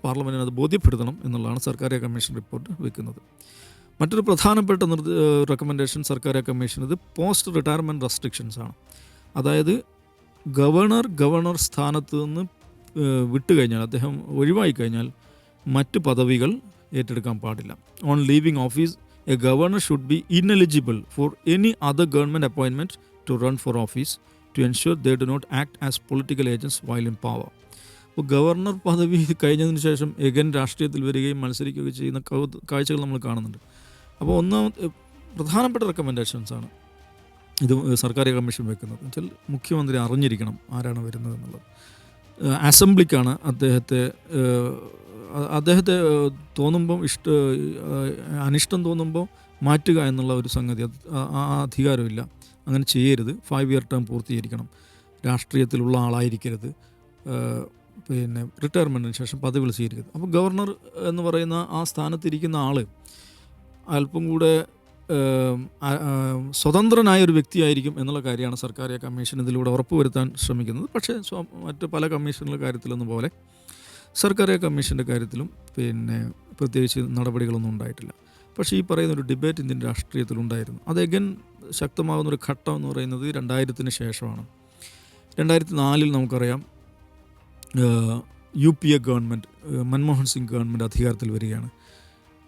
പാർലമെൻറ്റിന് അത് ബോധ്യപ്പെടുത്തണം എന്നുള്ളതാണ് സർക്കാരിയ കമ്മീഷൻ റിപ്പോർട്ട് വെക്കുന്നത്. മറ്റൊരു പ്രധാനപ്പെട്ട റെക്കമെൻഡേഷൻ സർക്കാരിയ കമ്മീഷൻ ഇത് പോസ്റ്റ് റിട്ടയർമെൻറ്റ് റെസ്ട്രിക്ഷൻസ് ആണ്. അതായത് ഗവർണർ സ്ഥാനത്ത് നിന്ന് വിട്ടുകഴിഞ്ഞാൽ, അദ്ദേഹം ഒഴിവായി കഴിഞ്ഞാൽ മറ്റ് പദവികൾ ഏറ്റെടുക്കാൻ പാടില്ല. On leaving office a governor should be ineligible for any other government appointment to run for office to ensure they do not act as political agents while in power. അപ്പോൾ ഗവർണർ പദവി കഴിഞ്ഞതിന് ശേഷം എഗൻ രാഷ്ട്രീയത്തിൽ വരികയും മത്സരിക്കുകയും ചെയ്യുന്ന കാഴ്ചകൾ നമ്മൾ കാണുന്നുണ്ട്. അപ്പോൾ പ്രധാനപ്പെട്ട റെക്കമെൻഡേഷൻസാണ് ഇത് സർക്കാരിയ കമ്മീഷൻ വെക്കുന്നത്. എന്നുവെച്ചാൽ മുഖ്യമന്ത്രി അറിഞ്ഞിരിക്കണം ആരാണ് വരുന്നത് എന്നുള്ളത്. അസംബ്ലിക്കാണ് അദ്ദേഹത്തെ തോന്നുമ്പോൾ അനിഷ്ടം തോന്നുമ്പോൾ മാറ്റുക എന്നുള്ള ഒരു സംഗതി, ആ അധികാരമില്ല. അങ്ങനെ ചെയ്യരുത്. 5-year term പൂർത്തീകരിക്കണം. രാഷ്ട്രീയത്തിലുള്ള ആളായിരിക്കരുത്. റിട്ടയർമെൻറ്റിന് ശേഷം പദവികൾ സ്വീകരിക്കരുത്. അപ്പോൾ ഗവർണർ എന്ന് പറയുന്ന ആ സ്ഥാനത്തിരിക്കുന്ന ആൾ അല്പം കൂടെ സ്വതന്ത്രനായൊരു വ്യക്തിയായിരിക്കും എന്നുള്ള കാര്യമാണ് സർക്കാരിയ കമ്മീഷൻ ഇതിലൂടെ ഉറപ്പുവരുത്താൻ ശ്രമിക്കുന്നത്. പക്ഷേ മറ്റ് പല കമ്മീഷനുകളുടെ കാര്യത്തിലൊന്നും പോലെ സർക്കാരിയ കമ്മീഷൻ്റെ കാര്യത്തിലും പ്രത്യേകിച്ച് നടപടികളൊന്നും ഉണ്ടായിട്ടില്ല. പക്ഷേ ഈ പറയുന്നൊരു ഡിബേറ്റ് ഇന്ത്യൻ രാഷ്ട്രീയത്തിലുണ്ടായിരുന്നു. അത് എഗൻ ശക്തമാകുന്നൊരു ഘട്ടം എന്ന് പറയുന്നത് 2000-ന് ശേഷമാണ്. 2004 നമുക്കറിയാം UPA government, Manmohan Singh government അധികാരത്തിൽ വരികയാണ്.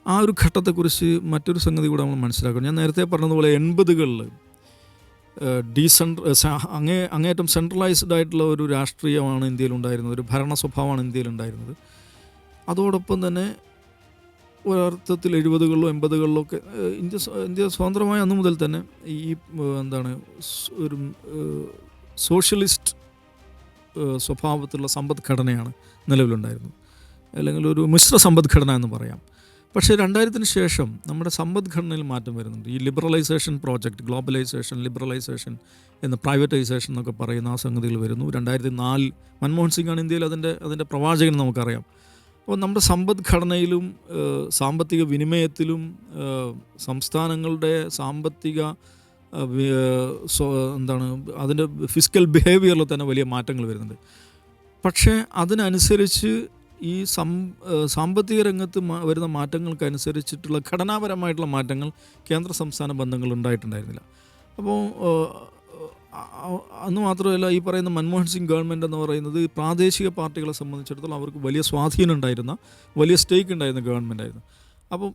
ആ ഒരു ഘട്ടത്തെക്കുറിച്ച് മറ്റൊരു സംഗതി കൂടെ നമ്മൾ മനസ്സിലാക്കണം. ഞാൻ നേരത്തെ പറഞ്ഞതുപോലെ 80കളിൽ അങ്ങേയറ്റം സെൻട്രലൈസ്ഡ് ആയിട്ടുള്ള ഒരു രാഷ്ട്രീയമാണ് ഇന്ത്യയിലുണ്ടായിരുന്നത്, ഒരു ഭരണ സ്വഭാവമാണ് ഇന്ത്യയിലുണ്ടായിരുന്നത്. അതോടൊപ്പം തന്നെ ഒരർത്ഥത്തിൽ 70കളിലോ 80കളിലോ ഒക്കെ ഇന്ത്യ സ്വതന്ത്രമായ അന്നു മുതൽ തന്നെ ഈ ഒരു സോഷ്യലിസ്റ്റ് സ്വഭാവത്തിലുള്ള സമ്പദ്ഘടനയാണ് നിലവിലുണ്ടായിരുന്നത്, അല്ലെങ്കിൽ ഒരു മിശ്ര സമ്പദ്ഘടന എന്ന് പറയാം. പക്ഷേ 2000-ന് ശേഷം നമ്മുടെ സമ്പദ്ഘടനയിൽ മാറ്റം വരുന്നുണ്ട്. ഈ ലിബറലൈസേഷൻ പ്രോജക്റ്റ്, ഗ്ലോബലൈസേഷൻ, ലിബറലൈസേഷൻ എന്ന് പ്രൈവറ്റൈസേഷൻ എന്നൊക്കെ പറയുന്ന ആ സംഗതികൾ വരുന്നു. 2004 മൻമോഹൻ സിംഗാണ് ഇന്ത്യയിൽ അതിൻ്റെ പ്രവാചകൻ നമുക്കറിയാം. അപ്പോൾ നമ്മുടെ സമ്പദ്ഘടനയിലും സാമ്പത്തിക വിനിമയത്തിലും സംസ്ഥാനങ്ങളുടെ സാമ്പത്തിക അതിൻ്റെ ഫിസിക്കൽ ബിഹേവിയറിൽ തന്നെ വലിയ മാറ്റങ്ങൾ വരുന്നുണ്ട്. പക്ഷേ അതിനനുസരിച്ച് ഈ സാമ്പത്തിക രംഗത്ത് വരുന്ന മാറ്റങ്ങൾക്കനുസരിച്ചിട്ടുള്ള ഘടനാപരമായിട്ടുള്ള മാറ്റങ്ങൾ കേന്ദ്ര സംസ്ഥാന ബന്ധങ്ങൾ ഉണ്ടായിട്ടുണ്ടായിരുന്നില്ല. അപ്പോൾ അന്ന് മാത്രമല്ല, ഈ പറയുന്ന മൻമോഹൻ സിംഗ് ഗവൺമെൻറ് എന്ന് പറയുന്നത് പ്രാദേശിക പാർട്ടികളെ സംബന്ധിച്ചിടത്തോളം അവർക്ക് വലിയ സ്വാധീനം ഉണ്ടായിരുന്ന, വലിയ സ്റ്റേക്ക് ഉണ്ടായിരുന്ന ഗവൺമെൻറ്റായിരുന്നു. അപ്പോൾ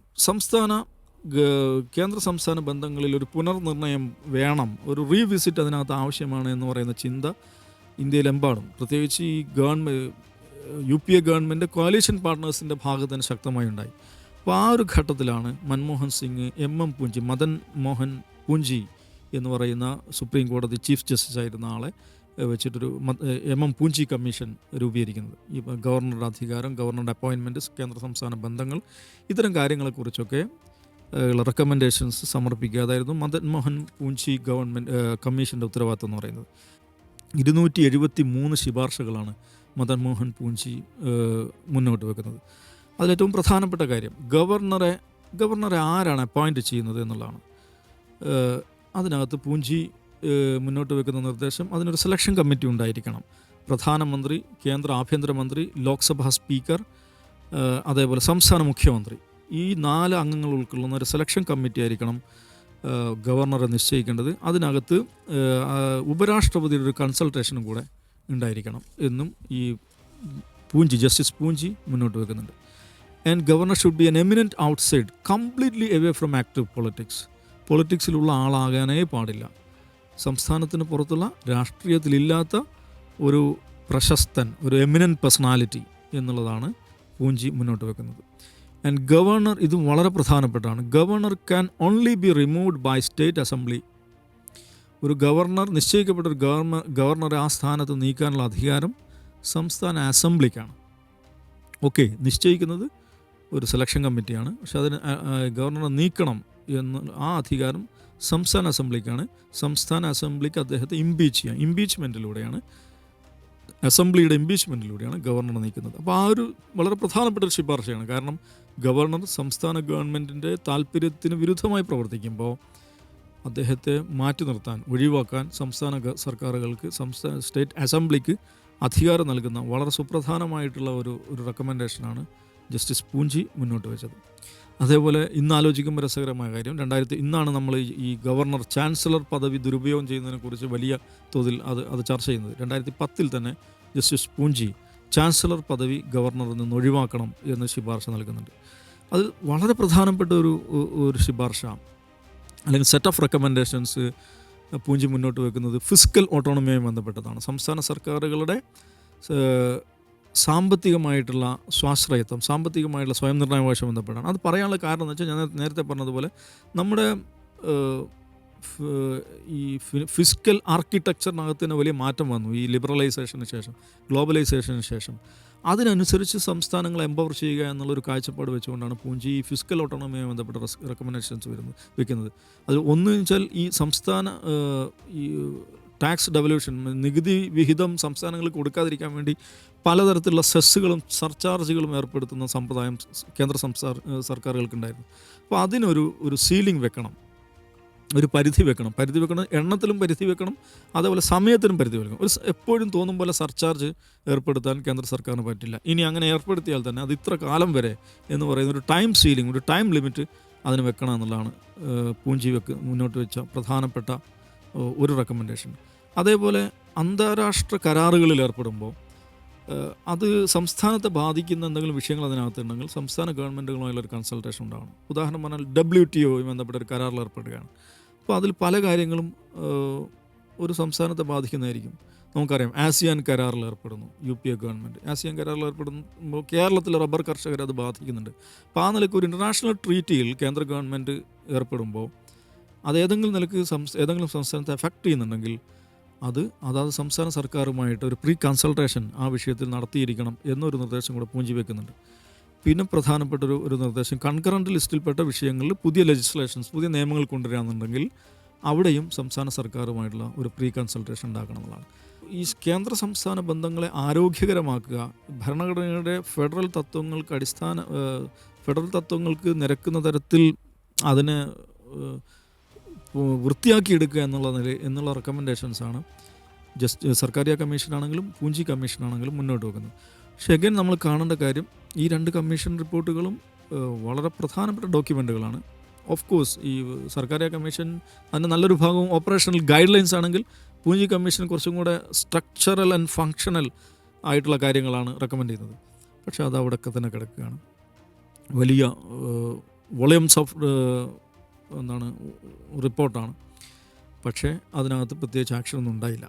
കേന്ദ്ര സംസ്ഥാന ബന്ധങ്ങളിൽ ഒരു പുനർനിർണയം വേണം, ഒരു റീവിസിറ്റ് അതിനകത്ത് ആവശ്യമാണ് എന്ന് പറയുന്ന ചിന്ത ഇന്ത്യയിലെമ്പാടും, പ്രത്യേകിച്ച് ഈ UPA ഗവൺമെൻറ് കോalition പാർട്ട്നേഴ്സിൻ്റെ ഭാഗത്ത് തന്നെ ശക്തമായി ഉണ്ടായി. അപ്പോൾ ആ ഒരു ഘട്ടത്തിലാണ് മൻമോഹൻ സിംഗ് പൂഞ്ചി, മദൻ മോഹൻ പൂഞ്ചി എന്ന് പറയുന്ന സുപ്രീം കോടതി ചീഫ് ജസ്റ്റിസ് ആയിരുന്ന ആളെ വെച്ചിട്ടൊരു പൂഞ്ചി കമ്മീഷൻ രൂപീകരിക്കുന്നത്. ഈ ഗവർണറുടെ അധികാരം, ഗവർണറുടെ അപ്പോയിൻമെൻറ്റ്, കേന്ദ്ര സംസ്ഥാന ബന്ധങ്ങൾ, ഇത്തരം കാര്യങ്ങളെക്കുറിച്ചൊക്കെ റെക്കമെൻഡേഷൻസ് സമർപ്പിക്കുക. അതായിരുന്നു മദൻ മോഹൻ പൂഞ്ചി കമ്മീഷൻ്റെ ഉത്തരവാദിത്വം എന്ന് പറയുന്നത്. 273 ശുപാർശകളാണ് മദൻ മോഹൻ പൂഞ്ചി മുന്നോട്ട് വെക്കുന്നത്. അതിലേറ്റവും പ്രധാനപ്പെട്ട കാര്യം ഗവർണറെ ആരാണ് അപ്പോയിൻറ്റ് ചെയ്യുന്നത് എന്നുള്ളതാണ്. അതിനകത്ത് പൂഞ്ചി മുന്നോട്ട് വെക്കുന്ന നിർദ്ദേശം, അതിനൊരു സെലക്ഷൻ കമ്മിറ്റി ഉണ്ടായിരിക്കണം. പ്രധാനമന്ത്രി, കേന്ദ്ര ആഭ്യന്തരമന്ത്രി, ലോക്സഭാ സ്പീക്കർ, അതേപോലെ സംസ്ഥാന മുഖ്യമന്ത്രി, ഈ 4 അംഗങ്ങൾ ഉൾക്കൊള്ളുന്ന ഒരു സെലക്ഷൻ കമ്മിറ്റി ആയിരിക്കണം ഗവർണറെ നിശ്ചയിക്കേണ്ടത്. അതിനകത്ത് ഉപരാഷ്ട്രപതിയുടെ ഒരു കൺസൾട്ടേഷനും കൂടെ ഉണ്ടായിരിക്കണം എന്നും ഈ ജസ്റ്റിസ് പൂഞ്ചി മുന്നോട്ട് വെക്കുന്നുണ്ട്. And governor should be an eminent outside, completely away from active പൊളിറ്റിക്സിലുള്ള ആളാകാനേ പാടില്ല. സംസ്ഥാനത്തിന് പുറത്തുള്ള രാഷ്ട്രീയത്തിലില്ലാത്ത ഒരു പ്രശസ്തൻ, ഒരു എമിനൻറ്റ് പേഴ്സണാലിറ്റി എന്നുള്ളതാണ് പൂഞ്ചി മുന്നോട്ട് വെക്കുന്നത്. ആൻഡ് ഗവർണർ, ഇത് വളരെ പ്രധാനപ്പെട്ടാണ്, governor can only be removed by state assembly. ഒരു ഗവർണർ, നിശ്ചയിക്കപ്പെട്ട ഒരു ഗവർണറെ ആ സ്ഥാനത്ത് നീക്കാനുള്ള അധികാരം സംസ്ഥാന അസംബ്ലിക്കാണ്. ഓക്കെ, നിശ്ചയിക്കുന്നത് ഒരു സെലക്ഷൻ കമ്മിറ്റിയാണ്, പക്ഷെ അതിന് ഗവർണറെ നീക്കണം എന്ന് ആ അധികാരം സംസ്ഥാന അസംബ്ലിക്കാണ്. സംസ്ഥാന അസംബ്ലിക്ക് അദ്ദേഹത്തെ ഇംപീച്ച്മെൻറ്റിലൂടെയാണ്, അസംബ്ലിയുടെ ഇംപീച്ച്മെൻറ്റിലൂടെയാണ് ഗവർണറെ നീക്കുന്നത്. അപ്പോൾ ആ ഒരു വളരെ പ്രധാനപ്പെട്ട ഒരു ശുപാർശയാണ്. കാരണം ഗവർണർ സംസ്ഥാന ഗവൺമെൻറ്റിൻ്റെ താല്പര്യത്തിന് വിരുദ്ധമായി പ്രവർത്തിക്കുമ്പോൾ അദ്ദേഹത്തെ മാറ്റി നിർത്താൻ, ഒഴിവാക്കാൻ സംസ്ഥാന സർക്കാരുകൾക്ക്, സ്റ്റേറ്റ് അസംബ്ലിക്ക് അധികാരം നൽകുന്ന വളരെ സുപ്രധാനമായിട്ടുള്ള ഒരു റെക്കമെൻഡേഷനാണ് ജസ്റ്റിസ് പൂഞ്ചി മുന്നോട്ട് വെച്ചത്. അതേപോലെ ഇന്നാലോചിക്കുമ്പോൾ രസകരമായ കാര്യം, ഇന്നാണ് നമ്മൾ ഈ ഗവർണർ ചാൻസലർ പദവി ദുരുപയോഗം ചെയ്യുന്നതിനെക്കുറിച്ച് വലിയ തോതിൽ അത് ചർച്ച ചെയ്യുന്നത്. 2010 തന്നെ ജസ്റ്റിസ് പൂഞ്ചി ചാൻസലർ പദവി ഗവർണറിൽ നിന്ന് ഒഴിവാക്കണം എന്ന് ശുപാർശ നൽകുന്നുണ്ട്. അത് വളരെ പ്രധാനപ്പെട്ട ഒരു ശുപാർശ, അല്ലെങ്കിൽ സെറ്റ് ഓഫ് റെക്കമെൻഡേഷൻസ് പൂഞ്ചി മുന്നോട്ട് വെക്കുന്നത് ഫിസിക്കൽ ഓട്ടോണമിയുമായി ബന്ധപ്പെട്ടതാണ്. സംസ്ഥാന സർക്കാരുകളുടെ സാമ്പത്തികമായിട്ടുള്ള സ്വാശ്രയത്വം, സാമ്പത്തികമായിട്ടുള്ള സ്വയം നിർണ്ണയാവകാശം ബന്ധപ്പെട്ടാണ്. അത് പറയാനുള്ള കാരണം എന്ന് വെച്ചാൽ, ഞാൻ നേരത്തെ പറഞ്ഞതുപോലെ നമ്മുടെ ഈ ഫിസിക്കൽ ആർക്കിടെക്ചറിനകത്ത് തന്നെ വലിയ മാറ്റം വന്നു ഈ ലിബറലൈസേഷന് ശേഷം, ഗ്ലോബലൈസേഷന് ശേഷം. അതിനനുസരിച്ച് സംസ്ഥാനങ്ങളെ എംപവർ ചെയ്യുക എന്നുള്ളൊരു കാഴ്ചപ്പാട് വെച്ചുകൊണ്ടാണ് പൂഞ്ചി ഈ ഫിസിക്കൽ ഓട്ടോണമിയുമായി ബന്ധപ്പെട്ട റെക്കമെൻഡേഷൻസ് വെക്കുന്നത്. അതിൽ ഒന്ന് വെച്ചാൽ, ഈ സംസ്ഥാന ഈ ടാക്സ് ഡെവല്യൂഷൻ, നികുതി വിഹിതം സംസ്ഥാനങ്ങൾക്ക് കൊടുക്കാതിരിക്കാൻ വേണ്ടി പലതരത്തിലുള്ള സെസ്സുകളും സർചാർജുകളും ഏർപ്പെടുത്തുന്ന സമ്പ്രദായം കേന്ദ്ര സർക്കാരുകൾക്കുണ്ടായിരുന്നു. അപ്പോൾ അതിനൊരു സീലിംഗ് വെക്കണം, ഒരു പരിധി വെക്കണം. എണ്ണത്തിലും പരിധി വെക്കണം, അതേപോലെ സമയത്തിനും പരിധി വെക്കണം. എപ്പോഴും തോന്നും പോലെ സർചാർജ് ഏർപ്പെടുത്താൻ കേന്ദ്ര സർക്കാരിന് പറ്റില്ല. ഇനി അങ്ങനെ ഏർപ്പെടുത്തിയാൽ തന്നെ അത് ഇത്ര കാലം വരെ എന്ന് പറയുന്ന ഒരു ടൈം സീലിംഗ്, ഒരു ടൈം ലിമിറ്റ് അതിന് വെക്കണം എന്നുള്ളതാണ് പൂഞ്ചി മുന്നോട്ട് വെച്ച പ്രധാനപ്പെട്ട ഒരു റെക്കമെൻഡേഷൻ. അതേപോലെ അന്താരാഷ്ട്ര കരാറുകളിൽ ഏർപ്പെടുമ്പോൾ അത് സംസ്ഥാനത്തെ ബാധിക്കുന്ന എന്തെങ്കിലും വിഷയങ്ങൾ അതിനകത്തുണ്ടെങ്കിൽ സംസ്ഥാന ഗവൺമെൻറ്റുകളുമായുള്ളൊരു കൺസൾട്ടേഷൻ ഉണ്ടാവണം. ഉദാഹരണം പറഞ്ഞാൽ WTO ബന്ധപ്പെട്ട ഒരു കരാറിൽ ഏർപ്പെടുകയാണ്. അപ്പോൾ അതിൽ പല കാര്യങ്ങളും ഒരു സംസ്ഥാനത്തെ ബാധിക്കുന്നതായിരിക്കും. നമുക്കറിയാം ആസിയാൻ കരാറിൽ ഏർപ്പെടുന്നു UPA ഗവൺമെൻറ്. ആസിയാൻ കരാറിൽ ഏർപ്പെടുമ്പോൾ കേരളത്തിലെ റബ്ബർ കർഷകരെ അത് ബാധിക്കുന്നുണ്ട്. അപ്പോൾ ആ നിലയ്ക്ക് ഒരു ഇൻ്റർനാഷണൽ ട്രീറ്റിയിൽ കേന്ദ്ര ഗവൺമെൻറ് ഏർപ്പെടുമ്പോൾ അത് ഏതെങ്കിലും നിലയ്ക്ക് ഏതെങ്കിലും സംസ്ഥാനത്തെ എഫക്റ്റ് ചെയ്യുന്നുണ്ടെങ്കിൽ അതാത് സംസ്ഥാന സർക്കാരുമായിട്ട് ഒരു പ്രീ കൺസൾട്ടേഷൻ ആ വിഷയത്തിൽ നടത്തിയിരിക്കണം എന്നൊരു നിർദ്ദേശം കൂടെ പൂഞ്ചി വെക്കുന്നുണ്ട്. പിന്നെ പ്രധാനപ്പെട്ട ഒരു നിർദ്ദേശം, കൺകറൻറ്റ് ലിസ്റ്റിൽപ്പെട്ട വിഷയങ്ങളിൽ പുതിയ ലെജിസ്ലേഷൻസ്, പുതിയ നിയമങ്ങൾ കൊണ്ടുവരികയാണെന്നുണ്ടെങ്കിൽ അവിടെയും സംസ്ഥാന സർക്കാരുമായിട്ടുള്ള ഒരു പ്രീ കൺസൾട്ടേഷൻ ഉണ്ടാക്കണം എന്നുള്ളതാണ്. ഈ കേന്ദ്ര സംസ്ഥാന ബന്ധങ്ങളെ ആരോഗ്യകരമാക്കുക, ഭരണഘടനയുടെ ഫെഡറൽ തത്വങ്ങൾക്ക് നിരക്കുന്ന തരത്തിൽ അതിനെ വൃത്തിയാക്കിയെടുക്കുക എന്നുള്ള റെക്കമെൻഡേഷൻസാണ് സർക്കാരിയ കമ്മീഷനാണെങ്കിലും പൂഞ്ചി കമ്മീഷനാണെങ്കിലും മുന്നോട്ട് വെക്കുന്നത്. പക്ഷേ അഗൈൻ നമ്മൾ കാണേണ്ട കാര്യം, ഈ 2 കമ്മീഷൻ റിപ്പോർട്ടുകളും വളരെ പ്രധാനപ്പെട്ട ഡോക്യുമെൻറ്റുകളാണ്. ഓഫ് കോഴ്സ് ഈ സർക്കാരിയ കമ്മീഷൻ അതിൻ്റെ നല്ലൊരു ഭാഗവും ഓപ്പറേഷണൽ ഗൈഡ് ലൈൻസ് ആണെങ്കിൽ പൂഞ്ചി കമ്മീഷൻ കുറച്ചും കൂടെ സ്ട്രക്ചറൽ ആൻഡ് ഫങ്ഷണൽ ആയിട്ടുള്ള കാര്യങ്ങളാണ് റെക്കമെൻഡ് ചെയ്യുന്നത്. പക്ഷേ അത് അവിടെയൊക്കെ തന്നെ കിടക്കുകയാണ്. വലിയ വോളിയൂംസ് ഓഫ് റിപ്പോർട്ടാണ്. പക്ഷേ അതിനകത്ത് പ്രത്യേകിച്ച് ആക്ഷനൊന്നും ഉണ്ടായില്ല.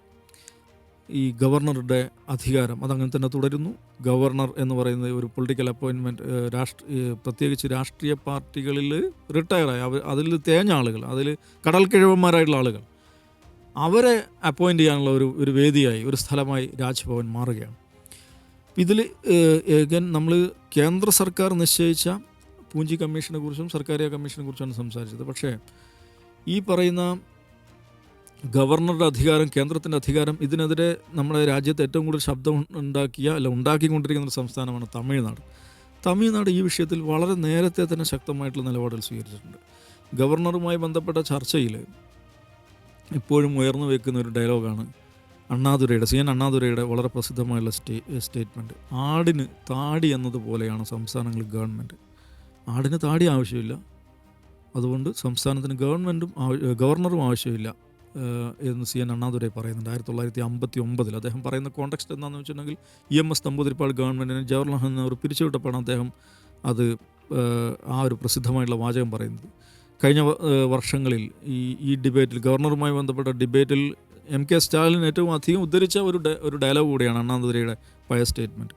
ഈ ഗവർണറുടെ അധികാരം അതങ്ങനെ തന്നെ തുടരുന്നു. ഗവർണർ എന്ന് പറയുന്നത് ഒരു പൊളിറ്റിക്കൽ അപ്പോയിൻമെൻറ്റ്, പ്രത്യേകിച്ച് രാഷ്ട്രീയ പാർട്ടികളിൽ റിട്ടയറായി അതിൽ തേഞ്ഞ ആളുകൾ, അതിൽ കടൽക്കിഴവന്മാരായിട്ടുള്ള ആളുകൾ, അവരെ അപ്പോയിൻ്റ് ചെയ്യാനുള്ള ഒരു വേദിയായി, ഒരു സ്ഥലമായി രാജ്ഭവൻ മാറുകയാണ്. ഇതിൽ നമ്മൾ കേന്ദ്ര സർക്കാർ നിശ്ചയിച്ച പൂഞ്ചി കമ്മീഷനെ കുറിച്ചും സർക്കാരിയ കമ്മീഷനെ കുറിച്ചാണ് സംസാരിച്ചത്. പക്ഷേ ഈ പറയുന്ന ഗവർണറുടെ അധികാരം, കേന്ദ്രത്തിൻ്റെ അധികാരം, ഇതിനെതിരെ നമ്മുടെ രാജ്യത്ത് ഏറ്റവും കൂടുതൽ ശബ്ദം ഉണ്ടാക്കിക്കൊണ്ടിരിക്കുന്ന ഒരു സംസ്ഥാനമാണ് തമിഴ്നാട് ഈ വിഷയത്തിൽ വളരെ നേരത്തെ തന്നെ ശക്തമായിട്ടുള്ള നിലപാടുകൾ സ്വീകരിച്ചിട്ടുണ്ട്. ഗവർണറുമായി ബന്ധപ്പെട്ട ചർച്ചയിൽ ഇപ്പോഴും ഉയർന്നു വയ്ക്കുന്ന ഒരു ഡയലോഗാണ് CN അണ്ണാദുരൈയുടെ വളരെ പ്രസിദ്ധമായുള്ള സ്റ്റേറ്റ്മെൻറ്റ്. ആടിന് താടി എന്നതുപോലെയാണ് സംസ്ഥാനങ്ങൾ ഗവൺമെൻറ്. ആടിന് താടി ആവശ്യമില്ല, അതുകൊണ്ട് സംസ്ഥാനത്തിന് ഗവർണറും ആവശ്യമില്ല എന്ന് CN അണ്ണാദുരൈ പറയുന്നുണ്ട്. 1959 അദ്ദേഹം പറയുന്ന കോണ്ടെക്സ്റ്റ് എന്താണെന്ന് വെച്ചിട്ടുണ്ടെങ്കിൽ EMS നമ്പൂതിരിപ്പാട് ഗവൺമെൻറ്റിനെ ജവഹർലാൽ നെഹ്റു പിരിച്ചുവിട്ടപ്പോഴാണ് അദ്ദേഹം ആ ഒരു പ്രസിദ്ധമായിട്ടുള്ള വാചകം പറയുന്നത്. കഴിഞ്ഞ വർഷങ്ങളിൽ ഈ ഡിബേറ്റിൽ, ഗവർണറുമായി ബന്ധപ്പെട്ട ഡിബേറ്റിൽ MK സ്റ്റാലിൻ ഏറ്റവും അധികം ഉദ്ധരിച്ച ഒരു ഡയലോഗ് കൂടിയാണ് അണ്ണാദുരൈയുടെ പഴയ സ്റ്റേറ്റ്മെൻറ്റ്.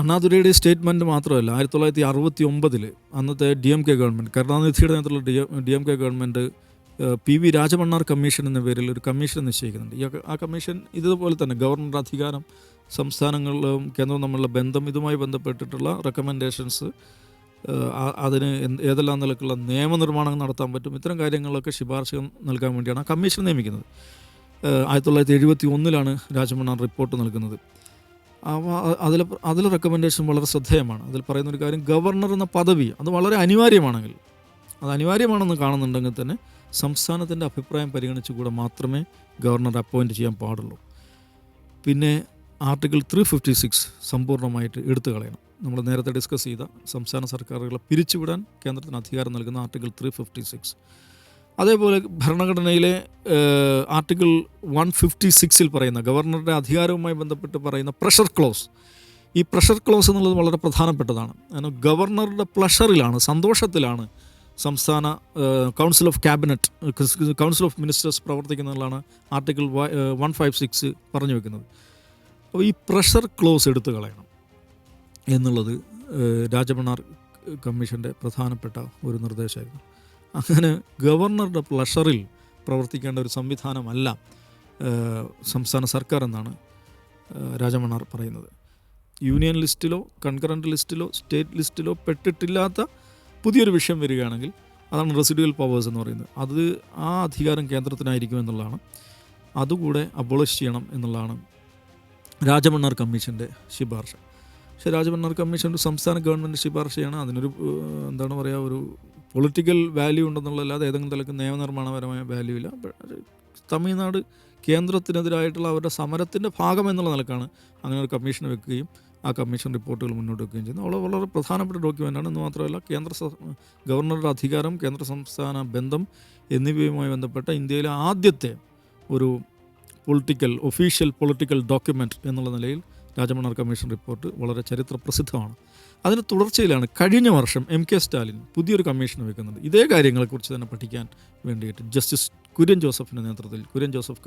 അണ്ണാദുരൈയുടെ സ്റ്റേറ്റ്മെൻറ്റ് മാത്രമല്ല, 1969 അന്നത്തെ DMK ഗവൺമെൻറ്, കരുണാനിധിയുടെ നേതൃത്വത്തിലുള്ള DMK ഗവൺമെൻറ് PV രാജമണ്ണാർ കമ്മീഷൻ എന്ന പേരിൽ ഒരു കമ്മീഷൻ നിശ്ചയിക്കുന്നുണ്ട്. ആ കമ്മീഷൻ ഇതുപോലെ തന്നെ ഗവർണറുടെ അധികാരം, സംസ്ഥാനങ്ങളിലും കേന്ദ്രവും തമ്മിലുള്ള ബന്ധം, ഇതുമായി ബന്ധപ്പെട്ടിട്ടുള്ള റെക്കമെൻഡേഷൻസ്, അതിന് ഏതെല്ലാം നിലക്കുള്ള നിയമനിർമ്മാണം നടത്താൻ പറ്റും, ഇത്തരം കാര്യങ്ങളിലൊക്കെ ശുപാർശ നൽകാൻ വേണ്ടിയാണ് ആ കമ്മീഷൻ നിയമിക്കുന്നത്. 1971 രാജമണ്ണാർ റിപ്പോർട്ട് നൽകുന്നത്. അതിലെ റെക്കമെൻഡേഷൻ വളരെ ശ്രദ്ധേയമാണ്. അതിൽ പറയുന്നൊരു കാര്യം, ഗവർണർ എന്ന പദവി അത് വളരെ അനിവാര്യമാണെങ്കിൽ, അത് അനിവാര്യമാണെന്ന് കാണുന്നുണ്ടെങ്കിൽ തന്നെ സംസ്ഥാനത്തിൻ്റെ അഭിപ്രായം പരിഗണിച്ചുകൂടെ മാത്രമേ ഗവർണർ അപ്പോയിൻറ്റ് ചെയ്യാൻ പാടുള്ളൂ. പിന്നെ ആർട്ടിക്കിൾ 356 സമ്പൂർണ്ണമായിട്ട് എടുത്തു കളയണം. നമ്മൾ നേരത്തെ ഡിസ്കസ് ചെയ്ത സംസ്ഥാന സർക്കാരുകളെ പിരിച്ചുവിടാൻ കേന്ദ്രത്തിന് അധികാരം നൽകുന്ന ആർട്ടിക്കിൾ 356. അതേപോലെ ഭരണഘടനയിലെ ആർട്ടിക്കിൾ 156 പറയുന്ന ഗവർണറുടെ അധികാരവുമായി ബന്ധപ്പെട്ട് പറയുന്ന പ്രഷർ ക്ലോസ്, ഈ പ്രഷർ ക്ലോസ് എന്നുള്ളത് വളരെ പ്രധാനപ്പെട്ടതാണ്. കാരണം ഗവർണറുടെ പ്ലഷറിലാണ്, സന്തോഷത്തിലാണ് സംസ്ഥാന council of cabinet, council of ministers പ്രവർത്തിക്കുന്നതാണ് ആർട്ടിക്കിൾ 156 പറഞ്ഞു വെക്കുന്നത്. അപ്പോൾ ഈ പ്രഷർ ക്ലോസ് എടുത്തു കളയണം എന്നുള്ളത് രാജമണ്ണാർ കമ്മീഷൻ്റെ പ്രധാനപ്പെട്ട ഒരു നിർദ്ദേശമായിരുന്നു. അങ്ങനെ ഗവർണറുടെ പ്ലഷറിൽ പ്രവർത്തിക്കേണ്ട ഒരു സംവിധാനമല്ല സംസ്ഥാന സർക്കാർ എന്നാണ് രാജമണ്ണാർ പറയുന്നത്. യൂണിയൻ ലിസ്റ്റിലോ കൺകറൻറ്റ് ലിസ്റ്റിലോ സ്റ്റേറ്റ് ലിസ്റ്റിലോ പെട്ടിട്ടില്ലാത്ത പുതിയൊരു വിഷയം വരികയാണെങ്കിൽ അതാണ് റെസിഡ്യൂവൽ പവേഴ്സ് എന്ന് പറയുന്നത്. അത് ആ അധികാരം കേന്ദ്രത്തിനായിരിക്കും എന്നുള്ളതാണ്. അതുകൂടെ അബോളിഷ് ചെയ്യണം എന്നുള്ളതാണ് രാജമണ്ണാർ കമ്മീഷൻ്റെ ശുപാർശ. പക്ഷേ രാജമണ്ണാർ കമ്മീഷൻ ഒരു സംസ്ഥാന ഗവൺമെൻറ് ശുപാർശയാണ്. അതിനൊരു എന്താണ് പറയുക, ഒരു പൊളിറ്റിക്കൽ വാല്യൂ ഉണ്ടെന്നുള്ളതല്ലാതെ ഏതെങ്കിലും തലക്ക് നിയമനിർമ്മാണപരമായ വാല്യൂ ഇല്ല. തമിഴ്നാട് കേന്ദ്രത്തിനെതിരായിട്ടുള്ള അവരുടെ സമരത്തിൻ്റെ ഭാഗം എന്നുള്ള നിലക്കാണ് അങ്ങനെ ഒരു കമ്മീഷൻ വെക്കുകയും ആ കമ്മീഷൻ റിപ്പോർട്ടുകൾ മുന്നോട്ട് വെക്കുകയും ചെയ്യുന്നത്. വളരെ പ്രധാനപ്പെട്ട ഡോക്യുമെൻ്റാണ്. എന്ന് മാത്രമല്ല ഗവർണറുടെ അധികാരം, കേന്ദ്ര സംസ്ഥാന ബന്ധം എന്നിവയുമായി ബന്ധപ്പെട്ട ഇന്ത്യയിലെ ആദ്യത്തെ ഒരു ഒഫീഷ്യൽ പൊളിറ്റിക്കൽ ഡോക്യുമെൻ്റ് എന്നുള്ള നിലയിൽ രാജമണ്ണാർ കമ്മീഷൻ റിപ്പോർട്ട് വളരെ ചരിത്ര പ്രസിദ്ധമാണ്. അതിന് തുടർച്ചയിലാണ് കഴിഞ്ഞ വർഷം MK സ്റ്റാലിൻ പുതിയൊരു കമ്മീഷൻ വെക്കുന്നുണ്ട്. ഇതേ കാര്യങ്ങളെക്കുറിച്ച് തന്നെ പഠിക്കാൻ വേണ്ടിയിട്ട് ജസ്റ്റിസ് കുര്യൻ ജോസഫിൻ്റെ നേതൃത്വത്തിൽ കുര്യൻ ജോസഫ്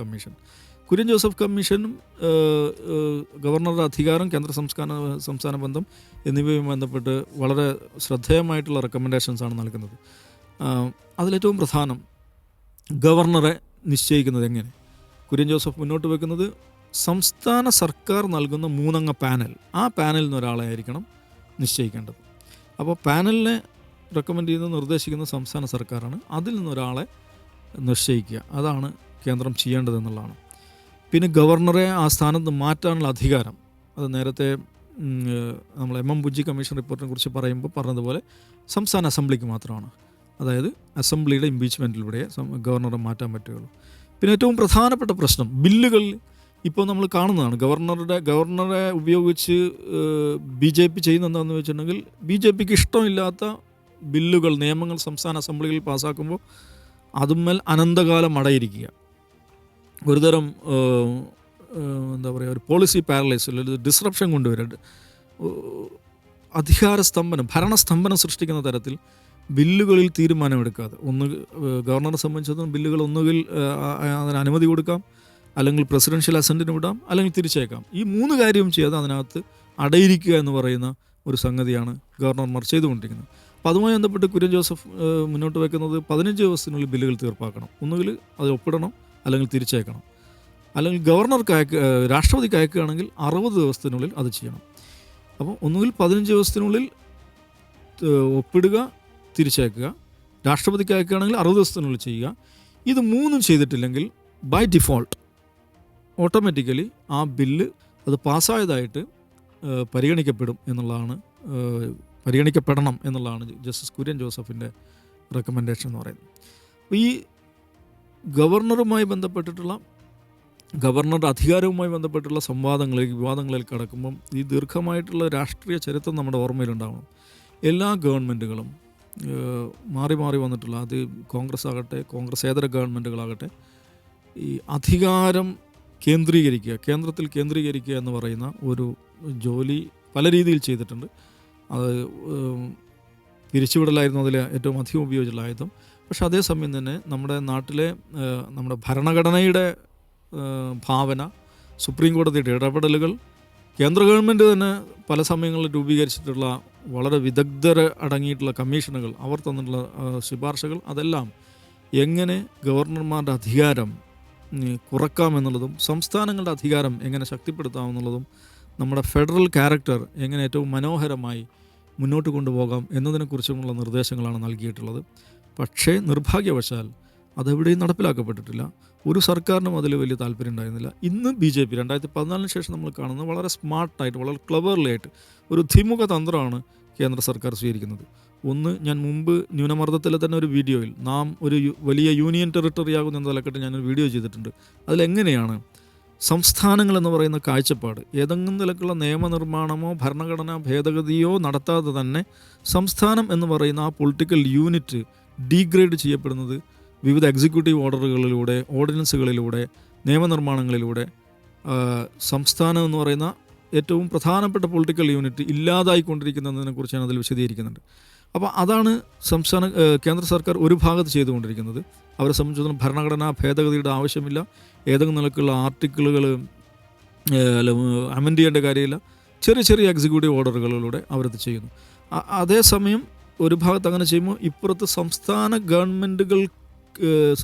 കമ്മീഷനും ഗവർണറുടെ അധികാരം, കേന്ദ്ര സംസ്ഥാന ബന്ധം എന്നിവയുമായി ബന്ധപ്പെട്ട് വളരെ ശ്രദ്ധേയമായിട്ടുള്ള റെക്കമെൻഡേഷൻസാണ് നൽകുന്നത്. അതിലേറ്റവും പ്രധാനം ഗവർണറെ നിശ്ചയിക്കുന്നത് എങ്ങനെ. കുര്യൻ ജോസഫ് മുന്നോട്ട് വെക്കുന്നത് സംസ്ഥാന സർക്കാർ നൽകുന്ന 3 അംഗ പാനൽ, ആ പാനലിൽ നിന്ന് ഒരാളെ ആയിരിക്കണം നിശ്ചയിക്കേണ്ടത്. അപ്പോൾ പാനലിനെ റെക്കമെൻഡ് ചെയ്യുന്നത്, നിർദ്ദേശിക്കുന്നത് സംസ്ഥാന സർക്കാരാണ്. അതിൽ നിന്നൊരാളെ നിശ്ചയിക്കുക, അതാണ് കേന്ദ്രം ചെയ്യേണ്ടതെന്നുള്ളതാണ്. പിന്നെ ഗവർണറെ ആ സ്ഥാനത്ത് മാറ്റാനുള്ള അധികാരം, അത് നേരത്തെ നമ്മൾ എം ബുജ്ജി കമ്മീഷൻ റിപ്പോർട്ടിനെ കുറിച്ച് പറയുമ്പോൾ പറഞ്ഞതുപോലെ സംസ്ഥാന അസംബ്ലിക്ക് മാത്രമാണ്. അതായത് അസംബ്ലിയുടെ ഇംപീച്ച്മെൻറ്റിലൂടെ ഗവർണറെ മാറ്റാൻ പറ്റുകയുള്ളൂ. പിന്നെ ഏറ്റവും പ്രധാനപ്പെട്ട പ്രശ്നം ബില്ലുകൾ ഇപ്പോൾ നമ്മൾ കാണുന്നതാണ്. ഗവർണറെ ഉപയോഗിച്ച് BJP ചെയ്യുന്ന എന്താണെന്ന് വെച്ചിട്ടുണ്ടെങ്കിൽ, BJPക്ക് ഇഷ്ടമില്ലാത്ത ബില്ലുകൾ, നിയമങ്ങൾ സംസ്ഥാന അസംബ്ലികളിൽ പാസ്സാക്കുമ്പോൾ അതുമ്മേൽ അനന്തകാലം അടയിരിക്കുക. ഒരുതരം എന്താ പറയുക, ഒരു പോളിസി പാരലൈസ്, ഒരു ഡിസ്റപ്ഷൻ കൊണ്ടുവരിക, അധികാരസ്തംഭനം, ഭരണസ്തംഭനം സൃഷ്ടിക്കുന്ന തരത്തിൽ ബില്ലുകളിൽ തീരുമാനമെടുക്കാതെ, ഗവർണറെ സംബന്ധിച്ചിടത്തോളം ബില്ലുകൾ ഒന്നുകിൽ അതിന് അനുമതി കൊടുക്കാം, അല്ലെങ്കിൽ പ്രസിഡൻഷ്യൽ അസെൻറ്റിന് വിടാം, അല്ലെങ്കിൽ തിരിച്ചേക്കാം. ഈ 3 കാര്യവും ചെയ്യാതെ അതിനകത്ത് അടയിരിക്കുക എന്ന് പറയുന്ന ഒരു സംഗതിയാണ് ഗവർണർമാർ ചെയ്തുകൊണ്ടിരിക്കുന്നത്. അപ്പോൾ അതുമായി ബന്ധപ്പെട്ട് കുര്യൻ ജോസഫ് മുന്നോട്ട് വയ്ക്കുന്നത് 15 ദിവസത്തിനുള്ളിൽ ബില്ലുകൾ തീർപ്പാക്കണം. ഒന്നുകിൽ അത് ഒപ്പിടണം, അല്ലെങ്കിൽ തിരിച്ചേക്കണം. അല്ലെങ്കിൽ രാഷ്ട്രപതിക്ക് അയക്കുകയാണെങ്കിൽ 60 ദിവസത്തിനുള്ളിൽ അത് ചെയ്യണം. അപ്പോൾ ഒന്നുകിൽ 15 ദിവസത്തിനുള്ളിൽ ഒപ്പിടുക, തിരിച്ചയക്കുക. രാഷ്ട്രപതിക്ക് അയക്കുകയാണെങ്കിൽ 60 ദിവസത്തിനുള്ളിൽ ചെയ്യുക. ഇത് 3 ചെയ്തിട്ടില്ലെങ്കിൽ ബൈ ഡിഫോൾട്ട് ഓട്ടോമാറ്റിക്കലി ആ ബില്ല് അത് പാസ്സായതായിട്ട് പരിഗണിക്കപ്പെടണം എന്നുള്ളതാണ് ജസ്റ്റിസ് കുര്യൻ ജോസഫിൻ്റെ റെക്കമെൻഡേഷൻ എന്ന് പറയുന്നത്. അപ്പോൾ ഈ ഗവർണറുമായി ബന്ധപ്പെട്ടിട്ടുള്ള, ഗവർണറുടെ അധികാരവുമായി ബന്ധപ്പെട്ടുള്ള വിവാദങ്ങളിൽ കടക്കുമ്പം ഈ ദീർഘമായിട്ടുള്ള രാഷ്ട്രീയ ചരിത്രം നമ്മുടെ ഓർമ്മയിലുണ്ടാവണം. എല്ലാ ഗവൺമെൻറ്റുകളും മാറി മാറി വന്നിട്ടുള്ള, അത് കോൺഗ്രസ് ആകട്ടെ, കോൺഗ്രസേതര ഗവൺമെൻറ്റുകളാകട്ടെ, ഈ അധികാരം കേന്ദ്രത്തിൽ കേന്ദ്രീകരിക്കുക എന്ന് പറയുന്ന ഒരു ജോലി പല രീതിയിൽ ചെയ്തിട്ടുണ്ട്. അത് പിരിച്ചുവിടലായിരുന്നു അതിൽ ഏറ്റവും അധികം ഉപയോഗിച്ചുള്ള ആയുധം. പക്ഷെ അതേസമയം തന്നെ നമ്മുടെ നാട്ടിലെ നമ്മുടെ ഭരണഘടനയുടെ ഭാവന, സുപ്രീം കോടതിയുടെ ഇടപെടലുകൾ, കേന്ദ്ര ഗവൺമെൻറ് തന്നെ പല സമയങ്ങളിൽ രൂപീകരിച്ചിട്ടുള്ള വളരെ വിദഗ്ധർ അടങ്ങിയിട്ടുള്ള കമ്മീഷനുകൾ, അവർ തന്നിട്ടുള്ള ശുപാർശകൾ, അതെല്ലാം എങ്ങനെ ഗവർണർമാരുടെ അധികാരം കുറക്കാമെന്നുള്ളതും സംസ്ഥാനങ്ങളുടെ അധികാരം എങ്ങനെ ശക്തിപ്പെടുത്താമെന്നുള്ളതും നമ്മുടെ ഫെഡറൽ ക്യാരക്ടർ എങ്ങനെ ഏറ്റവും മനോഹരമായി മുന്നോട്ട് കൊണ്ടുപോകാം എന്നതിനെക്കുറിച്ചുമുള്ള നിർദ്ദേശങ്ങളാണ് നൽകിയിട്ടുള്ളത്. പക്ഷേ നിർഭാഗ്യവശാൽ അതെവിടെയും നടപ്പിലാക്കപ്പെട്ടിട്ടില്ല. ഒരു സർക്കാരിനും അതിൽ വലിയ താല്പര്യം ഉണ്ടായിരുന്നില്ല. ഇന്ന് BJP 2014 ശേഷം നമ്മൾ കാണുന്നത് വളരെ സ്മാർട്ടായിട്ട്, വളരെ ക്ലവർലി ആയിട്ട് ഒരു ദ്വിമുഖ തന്ത്രമാണ് കേന്ദ്ര സർക്കാർ സ്വീകരിക്കുന്നത്. ഒന്ന്, ഞാൻ മുമ്പ് ന്യൂനമർദ്ദത്തിലെ തന്നെ ഒരു വീഡിയോയിൽ നാം ഒരു വലിയ യൂണിയൻ ടെറിട്ടറി ആകുന്ന തലക്കെട്ട് ഞാനൊരു വീഡിയോ ചെയ്തിട്ടുണ്ട്. അതിലെങ്ങനെയാണ് സംസ്ഥാനങ്ങൾ എന്ന് പറയുന്ന കാഴ്ചപ്പാട് ഏതെങ്കിലും നിലക്കുള്ള നിയമനിർമ്മാണമോ ഭരണഘടനാ ഭേദഗതിയോ നടത്താതെ തന്നെ സംസ്ഥാനം എന്ന് പറയുന്ന ആ പൊളിറ്റിക്കൽ യൂണിറ്റ് ഡീഗ്രേഡ് ചെയ്യപ്പെടുന്നത് വിവിധ എക്സിക്യൂട്ടീവ് ഓർഡറുകളിലൂടെ, ഓർഡിനൻസുകളിലൂടെ, നിയമനിർമ്മാണങ്ങളിലൂടെ സംസ്ഥാനം എന്ന് പറയുന്ന ഏറ്റവും പ്രധാനപ്പെട്ട പൊളിറ്റിക്കൽ യൂണിറ്റ് ഇല്ലാതായിക്കൊണ്ടിരിക്കുന്നതിനെക്കുറിച്ച് ഞാൻ അതിൽ വിശദീകരിക്കുന്നുണ്ട്. അപ്പോൾ അതാണ് കേന്ദ്ര സർക്കാർ ഒരു ഭാഗത്ത് ചെയ്തുകൊണ്ടിരിക്കുന്നത്. അവരെ സംബന്ധിച്ചിടത്തോളം ഭരണഘടനാ ഭേദഗതിയുടെ ആവശ്യമില്ല, ഏതെങ്കിലും നിലക്കുള്ള ആർട്ടിക്കിളുകൾ അമെൻഡ് ചെയ്യേണ്ട കാര്യമില്ല, ചെറിയ ചെറിയ എക്സിക്യൂട്ടീവ് ഓർഡറുകളിലൂടെ അവരത് ചെയ്യുന്നു. അതേസമയം ഒരു ഭാഗത്ത് അങ്ങനെ ചെയ്യുമ്പോൾ ഇപ്പുറത്ത്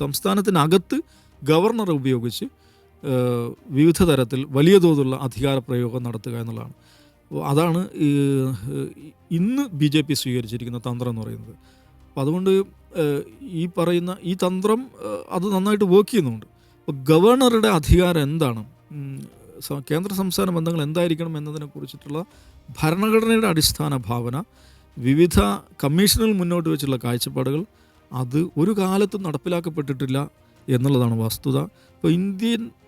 സംസ്ഥാനത്തിനകത്ത് ഗവർണറെ ഉപയോഗിച്ച് വിവിധ തരത്തിൽ വലിയ തോതിലുള്ള അധികാര പ്രയോഗം നടത്തുക എന്നുള്ളതാണ്. അതാണ് ഇന്ന് BJP സ്വീകരിച്ചിരിക്കുന്ന തന്ത്രം എന്ന് പറയുന്നത്. അപ്പോൾ അതുകൊണ്ട് ഈ പറയുന്ന ഈ തന്ത്രം അത് നന്നായിട്ട് വർക്ക് ചെയ്യുന്നുണ്ട്. അപ്പോൾ ഗവർണറുടെ അധികാരം എന്താണ്, കേന്ദ്ര സംസ്ഥാന ബന്ധങ്ങൾ എന്തായിരിക്കണം എന്നതിനെക്കുറിച്ചിട്ടുള്ള ഭരണഘടനയുടെ അടിസ്ഥാന ഭാവന, വിവിധ കമ്മീഷനുകൾ മുന്നോട്ട് വെച്ചുള്ള കാഴ്ചപ്പാടുകൾ, അത് ഒരു കാലത്തും നടപ്പിലാക്കപ്പെട്ടിട്ടില്ല എന്നുള്ളതാണ് വസ്തുത. ഇപ്പോൾ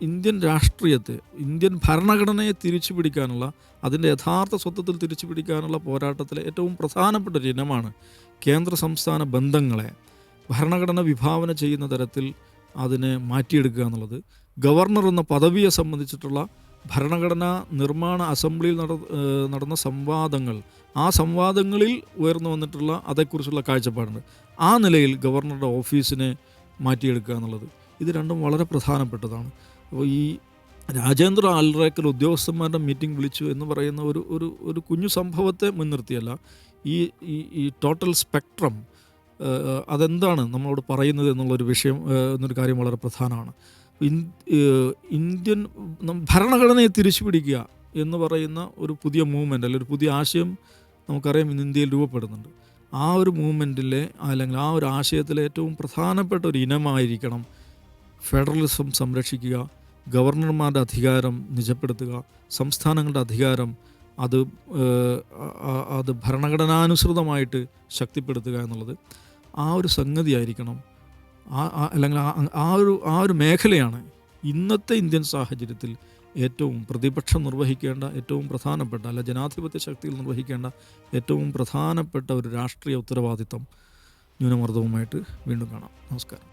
ഇന്ത്യൻ രാഷ്ട്രീയത്തെ, ഇന്ത്യൻ ഭരണഘടനയെ തിരിച്ചു പിടിക്കാനുള്ള, അതിൻ്റെ യഥാർത്ഥ സ്വത്വത്തിൽ തിരിച്ചു പിടിക്കാനുള്ള പോരാട്ടത്തിലെ ഏറ്റവും പ്രധാനപ്പെട്ട ഒരു ഇനമാണ് കേന്ദ്ര സംസ്ഥാന ബന്ധങ്ങളെ ഭരണഘടന വിഭാവന ചെയ്യുന്ന തരത്തിൽ അതിനെ മാറ്റിയെടുക്കുക എന്നുള്ളത്. ഗവർണർ എന്ന പദവിയെ സംബന്ധിച്ചിട്ടുള്ള ഭരണഘടനാ നിർമ്മാണ അസംബ്ലിയിൽ നടന്ന സംവാദങ്ങൾ, ആ സംവാദങ്ങളിൽ ഉയർന്നു വന്നിട്ടുള്ള അതേക്കുറിച്ചുള്ള കാഴ്ചപ്പാടുണ്ട്. ആ നിലയിൽ ഗവർണറുടെ ഓഫീസിനെ മാറ്റിയെടുക്കുക എന്നുള്ളത്. ഇത് രണ്ടും വളരെ പ്രധാനപ്പെട്ടതാണ്. അപ്പോൾ ഈ രാജേന്ദ്ര ആൽറേക്കൽ ഉദ്യോഗസ്ഥന്മാരുടെ മീറ്റിംഗ് വിളിച്ചു എന്ന് പറയുന്ന ഒരു ഒരു ഒരു കുഞ്ഞു സംഭവത്തെ മുൻനിർത്തിയല്ല, ഈ ഈ ഈ ടോട്ടൽ സ്പെക്ട്രം അതെന്താണ് നമ്മളോട് പറയുന്നത് എന്നുള്ളൊരു വിഷയം, എന്നൊരു കാര്യം വളരെ പ്രധാനമാണ്. ഇന്ത്യൻ ഭരണഘടനയെ തിരിച്ചു പിടിക്കുക എന്ന് പറയുന്ന ഒരു പുതിയ മൂവ്മെൻ്റ്, അല്ലെങ്കിൽ ഒരു പുതിയ ആശയം നമുക്കറിയാം ഇന്ന് ഇന്ത്യയിൽ രൂപപ്പെടുന്നുണ്ട്. ആ ഒരു മൂവ്മെൻറ്റിലെ, അല്ലെങ്കിൽ ആ ഒരു ആശയത്തിലെ ഏറ്റവും പ്രധാനപ്പെട്ട ഒരു ഇനമായിരിക്കണം ഫെഡറലിസം സംരക്ഷിക്കുക, ഗവർണർമാരുടെ അധികാരം നിജപ്പെടുത്തുക, സംസ്ഥാനങ്ങളുടെ അധികാരം അത് ഭരണഘടനാനുസൃതമായിട്ട് ശക്തിപ്പെടുത്തുക എന്നുള്ളത്. ആ ഒരു സംഗതിയായിരിക്കണം, അല്ലെങ്കിൽ ആ ഒരു മേഖലയാണ് ഇന്നത്തെ ഇന്ത്യൻ സാഹചര്യത്തിൽ ഏറ്റവും പ്രതിപക്ഷം നിർവഹിക്കേണ്ട ഏറ്റവും പ്രധാനപ്പെട്ട, അല്ല ജനാധിപത്യ ശക്തികൾ നിർവഹിക്കേണ്ട ഏറ്റവും പ്രധാനപ്പെട്ട ഒരു രാഷ്ട്രീയ ഉത്തരവാദിത്തം. ന്യൂനമർദ്ദവുമായിട്ട് വീണ്ടും കാണാം. നമസ്കാരം.